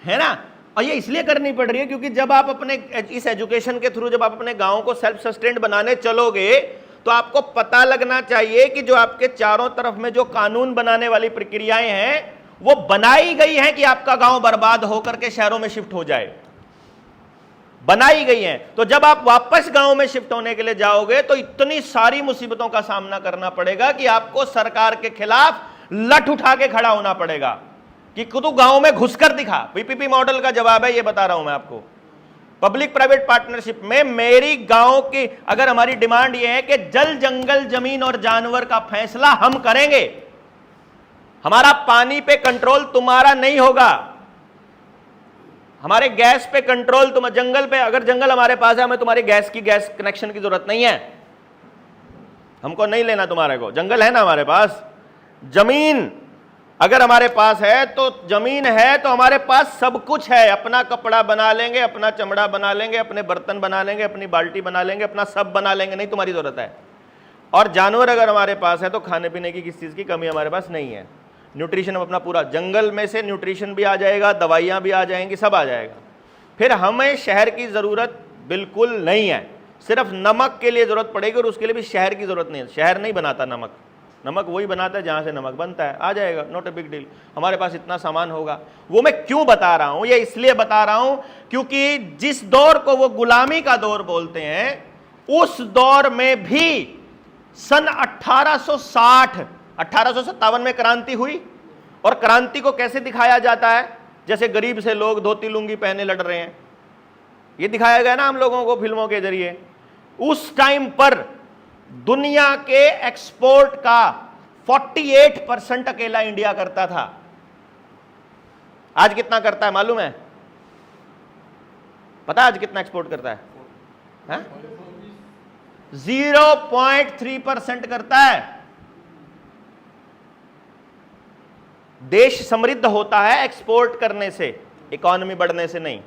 है ना। और ये इसलिए करनी पड़ रही है क्योंकि जब आप अपने इस एजुकेशन के थ्रू जब आप अपने गांव को सेल्फ सस्टेन्ड बनाने चलोगे, तो आपको पता लगना चाहिए कि जो आपके चारों तरफ में जो कानून बनाने वाली प्रक्रियाएं हैं, वो बनाई गई हैं कि आपका गांव बर्बाद होकर के शहरों में शिफ्ट हो जाए, बनाई गई हैं। तो जब आप वापस गांव में शिफ्ट होने के लिए जाओगे, तो इतनी सारी मुसीबतों का सामना करना पड़ेगा कि आपको सरकार के खिलाफ लठ उठा के खड़ा होना पड़ेगा कि तू गांव में घुसकर दिखा। पीपीपी मॉडल का जवाब है, ये बता रहा हूं मैं आपको। पब्लिक प्राइवेट पार्टनरशिप में मेरी गांव की अगर हमारी डिमांड यह है कि जल, जंगल, जमीन और जानवर का फैसला हम करेंगे, हमारा पानी पे कंट्रोल तुम्हारा नहीं होगा, हमारे गैस पे कंट्रोल तुम, जंगल पे, अगर जंगल हमारे पास है, हमें तुम्हारी गैस कनेक्शन की जरूरत नहीं है, हमको नहीं लेना तुम्हारे को, जंगल है ना हमारे पास। जमीन अगर हमारे पास है तो जमीन है तो हमारे पास सब कुछ है, अपना कपड़ा बना लेंगे, अपना चमड़ा बना लेंगे, अपने बर्तन बना लेंगे, अपनी बाल्टी बना लेंगे, अपना सब बना लेंगे, नहीं तुम्हारी जरूरत है। और जानवर अगर हमारे पास है तो खाने पीने की किसी चीज की कमी हमारे पास नहीं है, न्यूट्रिशन अपना पूरा, जंगल में से न्यूट्रिशन भी आ जाएगा, दवाइयाँ भी आ जाएंगी, सब आ जाएगा। फिर हमें शहर की ज़रूरत बिल्कुल नहीं है, सिर्फ नमक के लिए ज़रूरत पड़ेगी, और उसके लिए भी शहर की ज़रूरत नहीं है। शहर नहीं बनाता नमक, नमक वही बनाता है जहाँ से नमक बनता है, आ जाएगा, नॉट ए बिग डील, हमारे पास इतना सामान होगा। वो मैं क्यों बता रहा हूँ, ये इसलिए बता रहा हूँ क्योंकि जिस दौर को वो गुलामी का दौर बोलते हैं, उस दौर में भी सन 1857 में क्रांति हुई, और क्रांति को कैसे दिखाया जाता है, जैसे गरीब से लोग धोती लुंगी पहने लड़ रहे हैं, ये दिखाया गया ना हम लोगों को फिल्मों के जरिए। उस टाइम पर दुनिया के एक्सपोर्ट का 48% अकेला इंडिया करता था। आज कितना करता है मालूम है? पता है आज कितना एक्सपोर्ट करता है? 0.3% करता है। देश समृद्ध होता है एक्सपोर्ट करने से, इकोनॉमी बढ़ने से नहीं।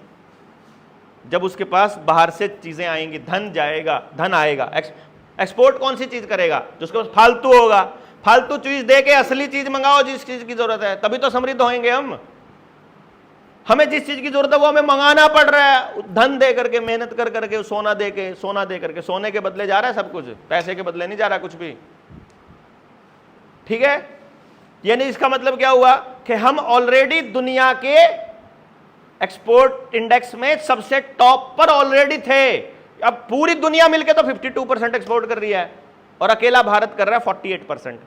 जब उसके पास बाहर से चीजें आएंगी, धन जाएगा, धन आएगा। एक्सपोर्ट कौन सी चीज करेगा? जो उसके पास फालतू होगा। फालतू चीज दे के असली चीज मंगाओ जिस चीज की जरूरत है, तभी तो समृद्ध होंगे हम। हमें जिस चीज की जरूरत है वो हमें मंगाना पड़ रहा है, धन दे करके, मेहनत कर करके, सोना दे करके। सोने के बदले जा रहा है सब कुछ, पैसे के बदले नहीं जा रहा कुछ भी। ठीक है, यानी इसका मतलब क्या हुआ कि हम ऑलरेडी दुनिया के एक्सपोर्ट इंडेक्स में सबसे टॉप पर ऑलरेडी थे। अब पूरी दुनिया मिलकर तो 52% एक्सपोर्ट कर रही है और अकेला भारत कर रहा है 48%।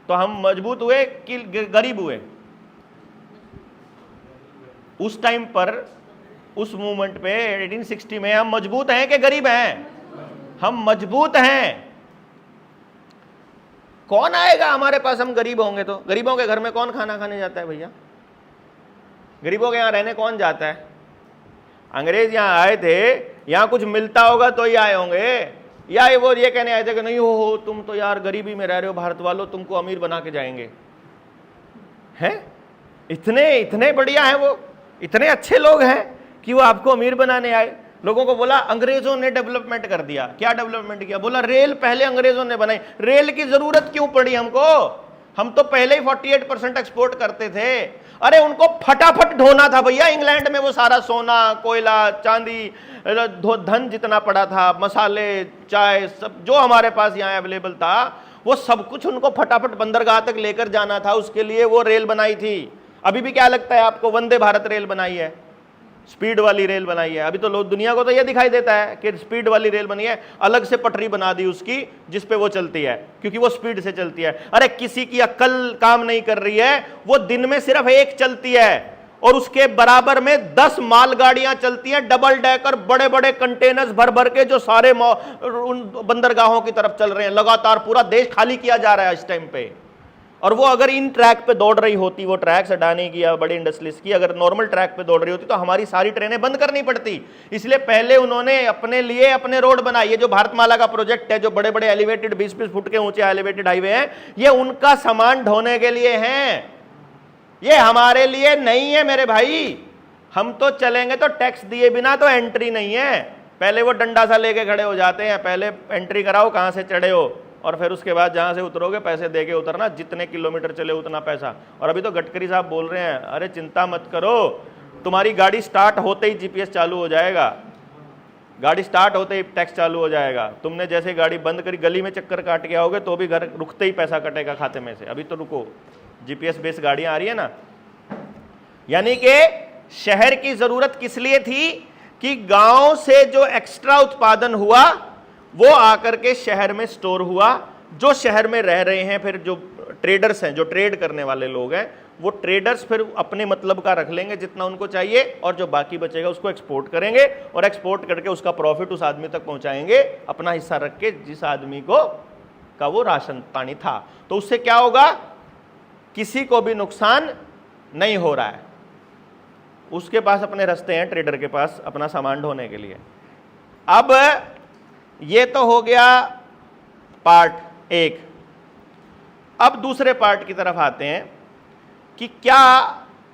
तो हम मजबूत हुए कि गरीब हुए? उस टाइम पर, उस मूवमेंट पे 1860 में हम मजबूत हैं कि गरीब हैं? हम मजबूत हैं। कौन आएगा हमारे पास हम गरीब होंगे तो? गरीबों के घर में कौन खाना खाने जाता है भैया? गरीबों के यहां रहने कौन जाता है? अंग्रेज यहां आए थे, यहां कुछ मिलता होगा तो ही आए होंगे, या वो ये कहने आए थे कि नहीं हो तुम तो यार गरीबी में रह रहे हो भारत वालों, तुमको अमीर बना के जाएंगे। हैं? इतने बढ़िया हैं वो, इतने अच्छे लोग हैं कि वो आपको अमीर बनाने आए। लोगों को बोला अंग्रेजों ने डेवलपमेंट कर दिया। क्या डेवलपमेंट किया? बोला रेल पहले अंग्रेजों ने बनाई। रेल की जरूरत क्यों पड़ी हमको? हम तो पहले ही 48% एक्सपोर्ट करते थे। अरे उनको फटाफट ढोना था भैया। इंग्लैंड में वो सारा सोना, कोयला, चांदी, धन जितना पड़ा था, मसाले, चाय, सब जो हमारे पास यहाँ अवेलेबल था, वो सब कुछ उनको फटाफट बंदरगाह तक लेकर जाना था। उसके लिए वो रेल बनाई थी। अभी भी क्या लगता है आपको? वंदे भारत रेल बनाई है, स्पीड वाली रेल बनाई है। अभी तो लोग, दुनिया को तो यह दिखाई देता है कि स्पीड वाली रेल बनी है, अलग से पटरी बना दी उसकी जिस पे वो चलती है, क्योंकि वो स्पीड से चलती है। अरे किसी की अक्ल काम नहीं कर रही है, वो दिन में सिर्फ एक चलती है और उसके बराबर में 10 मालगाड़ियां चलती हैं, डबल डेकर, बड़े बड़े कंटेनर्स भर भर के, जो सारे उन बंदरगाहों की तरफ चल रहे हैं। लगातार पूरा देश खाली किया जा रहा है इस टाइम पे। और वो अगर इन ट्रैक पे दौड़ रही होती, वो ट्रैक्स अडानी की या बड़ी इंडस्ट्रीज की, अगर नॉर्मल ट्रैक पे दौड़ रही होती तो हमारी सारी ट्रेनें बंद करनी पड़ती। इसलिए पहले उन्होंने अपने लिए अपने रोड बनाए। ये जो भारतमाला का प्रोजेक्ट है, जो बड़े बड़े एलिवेटेड 20-20 फुट के ऊंचे एलिवेटेड हाईवे हैं, ये उनका सामान ढोने के लिए हैं, ये हमारे लिए नहीं है मेरे भाई। हम तो चलेंगे तो टैक्स दिए बिना तो एंट्री नहीं है। पहले वो डंडा सा लेके खड़े हो जाते हैं, पहले एंट्री कराओ, कहां से चढ़े हो, और फिर उसके बाद जहां से उतरोगे पैसे देके उतरना, जितने किलोमीटर चले उतना पैसा। और अभी तो गडकरी साहब बोल रहे हैं, अरे चिंता मत करो, तुम्हारी गाड़ी स्टार्ट होते ही जीपीएस चालू हो जाएगा, गाड़ी स्टार्ट होते ही टैक्स चालू हो जाएगा। तुमने जैसे गाड़ी बंद करी, गली में चक्कर काट के आओगे तो भी घर रुकते ही पैसा कटेगा खाते में से। अभी तो रुको, जीपीएस बेस्ड गाड़ियां आ रही है ना। यानी कि शहर की जरूरत किस लिए थी कि गांव से जो एक्स्ट्रा उत्पादन हुआ वो आकर के शहर में स्टोर हुआ। जो शहर में रह रहे हैं, फिर जो ट्रेडर्स हैं, जो ट्रेड करने वाले लोग हैं, वो ट्रेडर्स फिर अपने मतलब का रख लेंगे जितना उनको चाहिए, और जो बाकी बचेगा उसको एक्सपोर्ट करेंगे, और एक्सपोर्ट करके उसका प्रॉफिट उस आदमी तक पहुंचाएंगे, अपना हिस्सा रख के, जिस आदमी को का वो राशन पानी था। तो उससे क्या होगा? किसी को भी नुकसान नहीं हो रहा है। उसके पास अपने रास्ते हैं, ट्रेडर के पास अपना सामान ढोने के लिए। अब ये तो हो गया पार्ट एक। अब दूसरे पार्ट की तरफ आते हैं कि क्या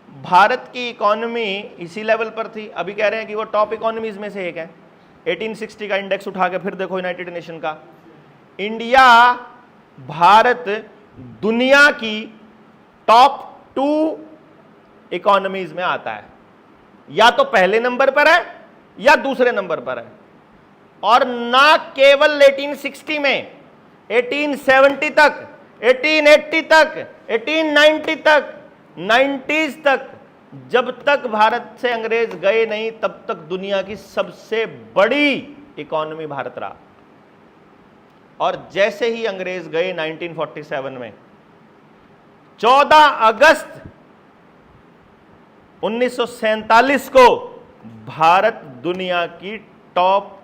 भारत की इकोनॉमी इसी लेवल पर थी? अभी कह रहे हैं कि वो टॉप इकोनॉमीज में से एक है। 1860 का इंडेक्स उठा के फिर देखो यूनाइटेड नेशन का, इंडिया, भारत दुनिया की टॉप 2 इकोनॉमीज में आता है। या तो पहले नंबर पर है या दूसरे नंबर पर है। और ना केवल 1860 में, 1870 तक, 1880 तक, 1890 तक, 90s तक, जब तक भारत से अंग्रेज गए नहीं तब तक दुनिया की सबसे बड़ी इकोनॉमी भारत रहा। और जैसे ही अंग्रेज गए 1947 में, 14 अगस्त 1947 को भारत दुनिया की टॉप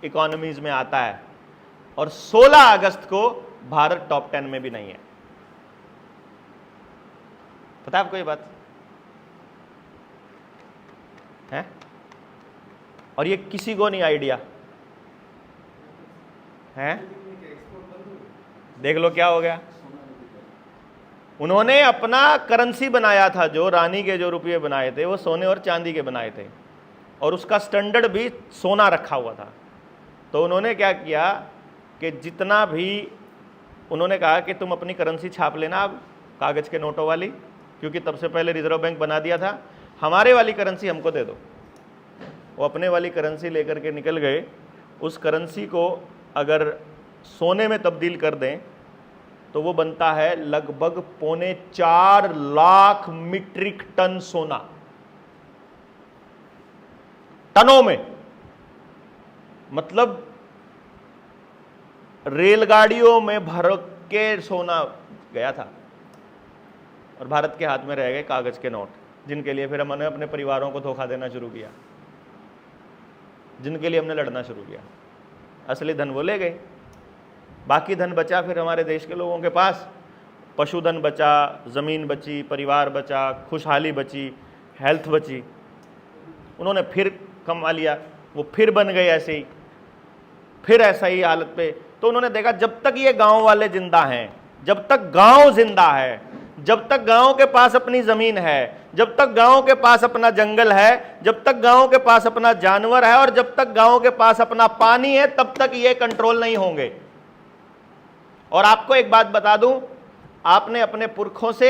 इकोनॉमीज में आता है, और 16 अगस्त को भारत टॉप 10 में भी नहीं है। पता है आपको ये बात है? और ये किसी को नहीं आइडिया है। देख लो क्या हो गया, उन्होंने अपना करेंसी बनाया था, जो रानी के जो रुपये बनाए थे वो सोने और चांदी के बनाए थे, और उसका स्टैंडर्ड भी सोना रखा हुआ था। तो उन्होंने क्या किया कि जितना भी, उन्होंने कहा कि तुम अपनी करेंसी छाप लेना अब कागज़ के नोटों वाली, क्योंकि तब से पहले रिजर्व बैंक बना दिया था, हमारे वाली करेंसी हमको दे दो। वो अपने वाली करेंसी लेकर के निकल गए। उस करेंसी को अगर सोने में तब्दील कर दें तो वो बनता है लगभग 4.25 लाख मीट्रिक टन सोना, टनों में। मतलब रेलगाड़ियों में भर के सोना गया था, और भारत के हाथ में रह गए कागज के नोट, जिनके लिए फिर हमने अपने परिवारों को धोखा देना शुरू किया, जिनके लिए हमने लड़ना शुरू किया। असली धन वो ले गए, बाकी धन बचा फिर हमारे देश के लोगों के पास। पशुधन बचा, ज़मीन बची, परिवार बचा, खुशहाली बची, हेल्थ बची। उन्होंने फिर कमा लिया, वो फिर बन गए ऐसे ही, फिर ऐसा ही हालत पे। तो उन्होंने देखा जब तक ये गांव वाले जिंदा हैं, जब तक गांव जिंदा है, जब तक गांव के पास अपनी ज़मीन है, जब तक गांव के पास अपना जंगल है, जब तक गांव के पास अपना जानवर है, और जब तक गांव के पास अपना पानी है, तब तक ये कंट्रोल नहीं होंगे। और आपको एक बात बता दूं, आपने अपने पुरखों से,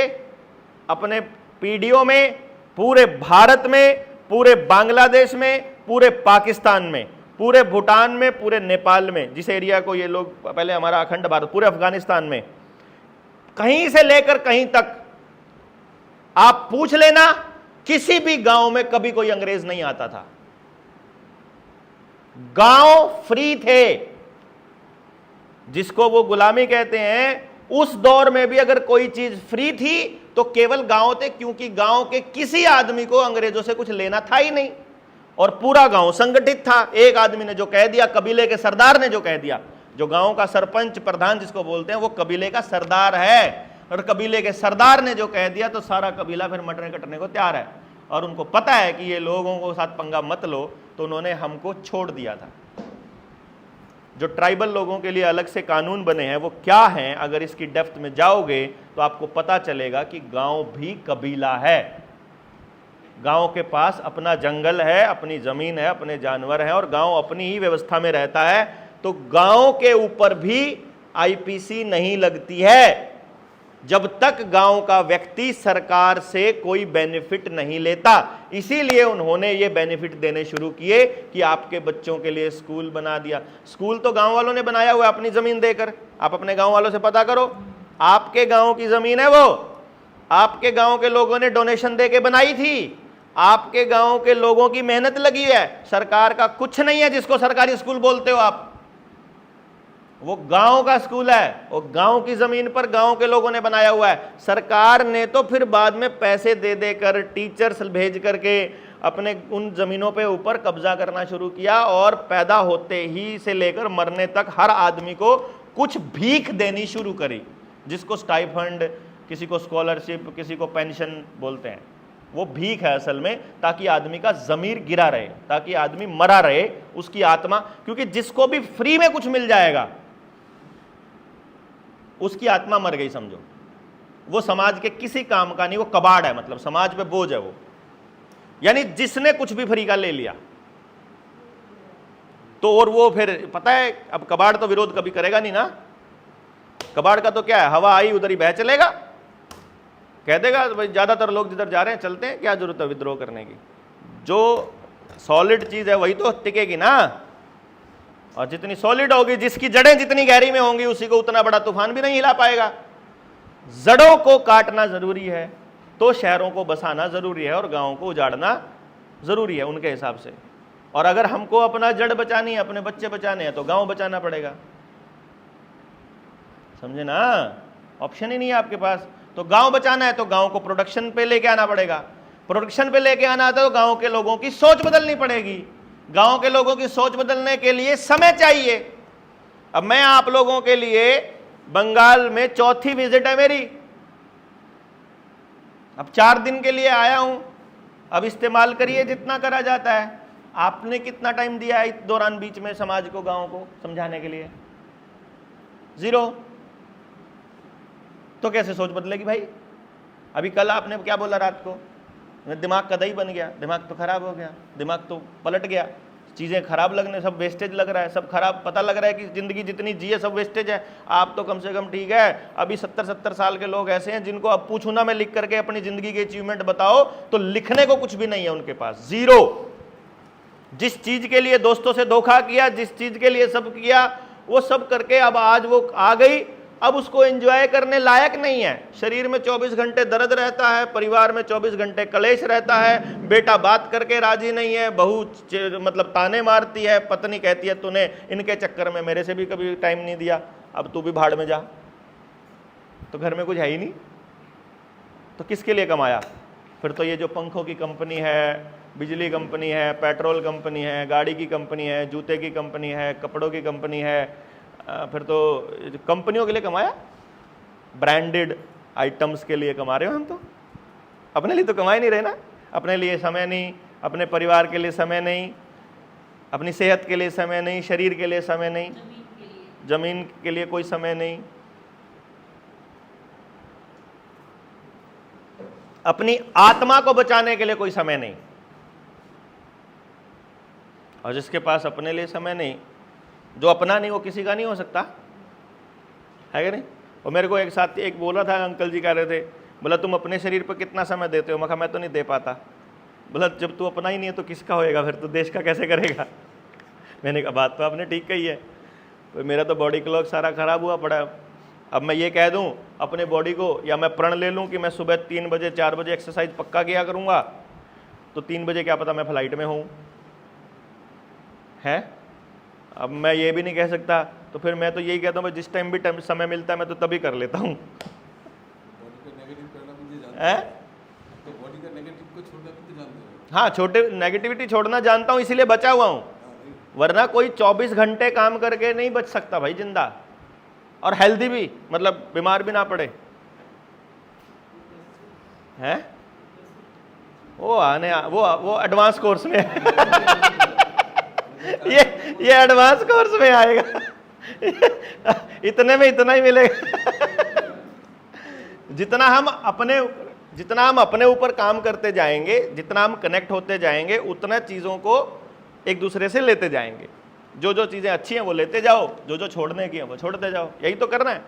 अपने पीढ़ियों में, पूरे भारत में, पूरे बांग्लादेश में, पूरे पाकिस्तान में, पूरे भूटान में, पूरे नेपाल में, जिस एरिया को ये लोग, पहले हमारा अखंड भारत, पूरे अफगानिस्तान में, कहीं से लेकर कहीं तक आप पूछ लेना, किसी भी गांव में कभी कोई अंग्रेज नहीं आता था। गांव फ्री थे, जिसको वो गुलामी कहते हैं। उस दौर में भी अगर कोई चीज फ्री थी तो केवल गांव थे, क्योंकि गांव के किसी आदमी को अंग्रेजों से कुछ लेना था ही नहीं, और पूरा गांव संगठित था। एक आदमी ने जो कह दिया, कबीले के सरदार ने जो कह दिया, जो गांव का सरपंच प्रधान जिसको बोलते हैं, वो कबीले का सरदार है, और कबीले के सरदार ने जो कह दिया तो सारा कबीला फिर मरने कटने को तैयार है। और उनको पता है कि ये लोगों को साथ पंगा मत लो, तो उन्होंने हमको छोड़ दिया था। जो ट्राइबल लोगों के लिए अलग से कानून बने हैं वो क्या हैं, अगर इसकी डेप्थ में जाओगे तो आपको पता चलेगा कि गांव भी कबीला है। गांव के पास अपना जंगल है, अपनी जमीन है, अपने जानवर हैं, और गांव अपनी ही व्यवस्था में रहता है। तो गांव के ऊपर भी आईपीसी नहीं लगती है जब तक गांव का व्यक्ति सरकार से कोई बेनिफिट नहीं लेता। इसीलिए उन्होंने ये बेनिफिट देने शुरू किए कि आपके बच्चों के लिए स्कूल बना दिया। स्कूल तो गांव वालों ने बनाया हुआ है अपनी जमीन देकर। आप अपने गांव वालों से पता करो, आपके गांव की जमीन है वो, आपके गांव के लोगों ने डोनेशन दे के बनाई थी, आपके गांव के लोगों की मेहनत लगी है। सरकार का कुछ नहीं है जिसको सरकारी स्कूल बोलते हो आप, वो गांव का स्कूल है, वो गांव की जमीन पर गांव के लोगों ने बनाया हुआ है। सरकार ने तो फिर बाद में पैसे दे देकर, टीचर्स भेज करके अपने उन जमीनों पे ऊपर कब्जा करना शुरू किया, और पैदा होते ही से लेकर मरने तक हर आदमी को कुछ भीख देनी शुरू करी, जिसको स्टाइफंड, किसी को स्कॉलरशिप, किसी को पेंशन बोलते हैं। वो भीख है असल में, ताकि आदमी का जमीर गिरा रहे, ताकि आदमी मरा रहे, उसकी आत्मा, क्योंकि जिसको भी फ्री में कुछ मिल जाएगा उसकी आत्मा मर गई समझो। वो समाज के किसी काम का नहीं, वो कबाड़ है, मतलब समाज पे बोझ है वो। यानी जिसने कुछ भी फ्री का ले लिया तो, और वो फिर पता है, अब कबाड़ तो विरोध कभी करेगा नहीं ना। कबाड़ का तो क्या है, हवा आई उधर ही बह चलेगा, कह देगा भाई ज्यादातर लोग जिधर जा रहे हैं चलते हैं, क्या जरूरत है विद्रोह करने की। जो सॉलिड चीज है वही तो टिकेगी ना, और जितनी सॉलिड होगी, जिसकी जड़ें जितनी गहरी में होंगी, उसी को उतना बड़ा तूफान भी नहीं हिला पाएगा। जड़ों को काटना जरूरी है तो शहरों को बसाना जरूरी है, और गांवों को उजाड़ना जरूरी है उनके हिसाब से। और अगर हमको अपना जड़ बचानी है, अपने बच्चे बचाने हैं, तो गांव बचाना पड़ेगा, समझे ना। ऑप्शन ही नहीं है आपके पास। तो गांव बचाना है तो गांव को प्रोडक्शन पे लेके आना पड़ेगा। प्रोडक्शन पे लेके आना है तो गांव के लोगों की सोच बदलनी पड़ेगी। गांव के लोगों की सोच बदलने के लिए समय चाहिए। अब मैं आप लोगों के लिए बंगाल में चौथी विजिट है मेरी, अब 4 दिन के लिए आया हूं। अब इस्तेमाल करिए जितना करा जाता है। आपने कितना टाइम दिया है इस दौरान बीच में समाज को, गांव को समझाने के लिए? 0। तो कैसे सोच बदलेगी भाई? अभी कल आपने क्या बोला रात को, दिमाग का दही बन गया, दिमाग तो खराब हो गया, दिमाग तो पलट गया, चीज़ें खराब लगने, सब वेस्टेज लग रहा है, सब खराब, पता लग रहा है कि ज़िंदगी जितनी जी है सब वेस्टेज है। आप तो कम से कम ठीक है, अभी 70-70 साल के लोग ऐसे हैं जिनको अब पूछूं ना मैं लिख करके अपनी ज़िंदगी के अचीवमेंट बताओ तो लिखने को कुछ भी नहीं है उनके पास, जीरो। जिस चीज़ के लिए दोस्तों से धोखा किया, जिस चीज़ के लिए सब किया, वो सब करके अब आज वो आ गई, अब उसको एंजॉय करने लायक नहीं है। शरीर में 24 घंटे दर्द रहता है, परिवार में 24 घंटे कलेश रहता है, बेटा बात करके राजी नहीं है, बहू मतलब ताने मारती है, पत्नी कहती है तूने इनके चक्कर में मेरे से भी कभी टाइम नहीं दिया, अब तू भी भाड़ में जा। तो घर में कुछ है ही नहीं, तो किसके लिए कमाया? फिर तो ये जो पंखों की कंपनी है, बिजली कंपनी है, पेट्रोल कंपनी है, गाड़ी की कंपनी है, जूते की कंपनी है, कपड़ों की कंपनी है, फिर तो कंपनियों के लिए कमाया, ब्रांडेड आइटम्स के लिए कमा रहे हो हम। तो अपने लिए तो कमा ही नहीं रहे ना, अपने लिए समय नहीं, अपने परिवार के लिए समय नहीं, अपनी सेहत के लिए समय नहीं, शरीर के लिए समय नहीं, जमीन के लिए कोई समय नहीं, अपनी आत्मा को बचाने के लिए कोई समय नहीं। और जिसके पास अपने लिए समय नहीं, जो अपना नहीं वो किसी का नहीं हो सकता, है कि नहीं? और मेरे को एक साथी एक बोला था, अंकल जी कह रहे थे, बोला तुम अपने शरीर पर कितना समय देते हो? मैं कहा मैं तो नहीं दे पाता। बोला जब तू अपना ही नहीं है तो किसका होएगा, फिर तो देश का कैसे करेगा? मैंने कहा बात तो आपने ठीक कही है, तो मेरा तो बॉडी क्लॉक सारा खराब हुआ पड़ा है। अब मैं ये कह दूं अपने बॉडी को, या मैं प्रण ले लूं कि मैं सुबह 3 बजे 4 बजे एक्सरसाइज पक्का किया करूंगा, तो 3 बजे क्या पता मैं फ्लाइट में हूं, है? अब मैं ये भी नहीं कह सकता, तो फिर मैं तो यही कहता हूँ जिस टाइम भी समय मिलता है मैं तो तभी कर लेता हूँ। हाँ, छोटे नेगेटिविटी छोड़ना जानता हूँ, इसीलिए बचा हुआ हूँ, वरना कोई 24 घंटे काम करके नहीं बच सकता भाई जिंदा, और हेल्दी भी, मतलब बीमार भी ना पड़े, हैं? वो एडवांस कोर्स में ये एडवांस कोर्स में आएगा इतने में इतना ही मिलेगा। जितना हम अपने ऊपर काम करते जाएंगे, जितना हम कनेक्ट होते जाएंगे, उतना चीज़ों को एक दूसरे से लेते जाएंगे। जो जो चीज़ें अच्छी हैं वो लेते जाओ, जो जो छोड़ने की हैं वो छोड़ते जाओ, यही तो करना है।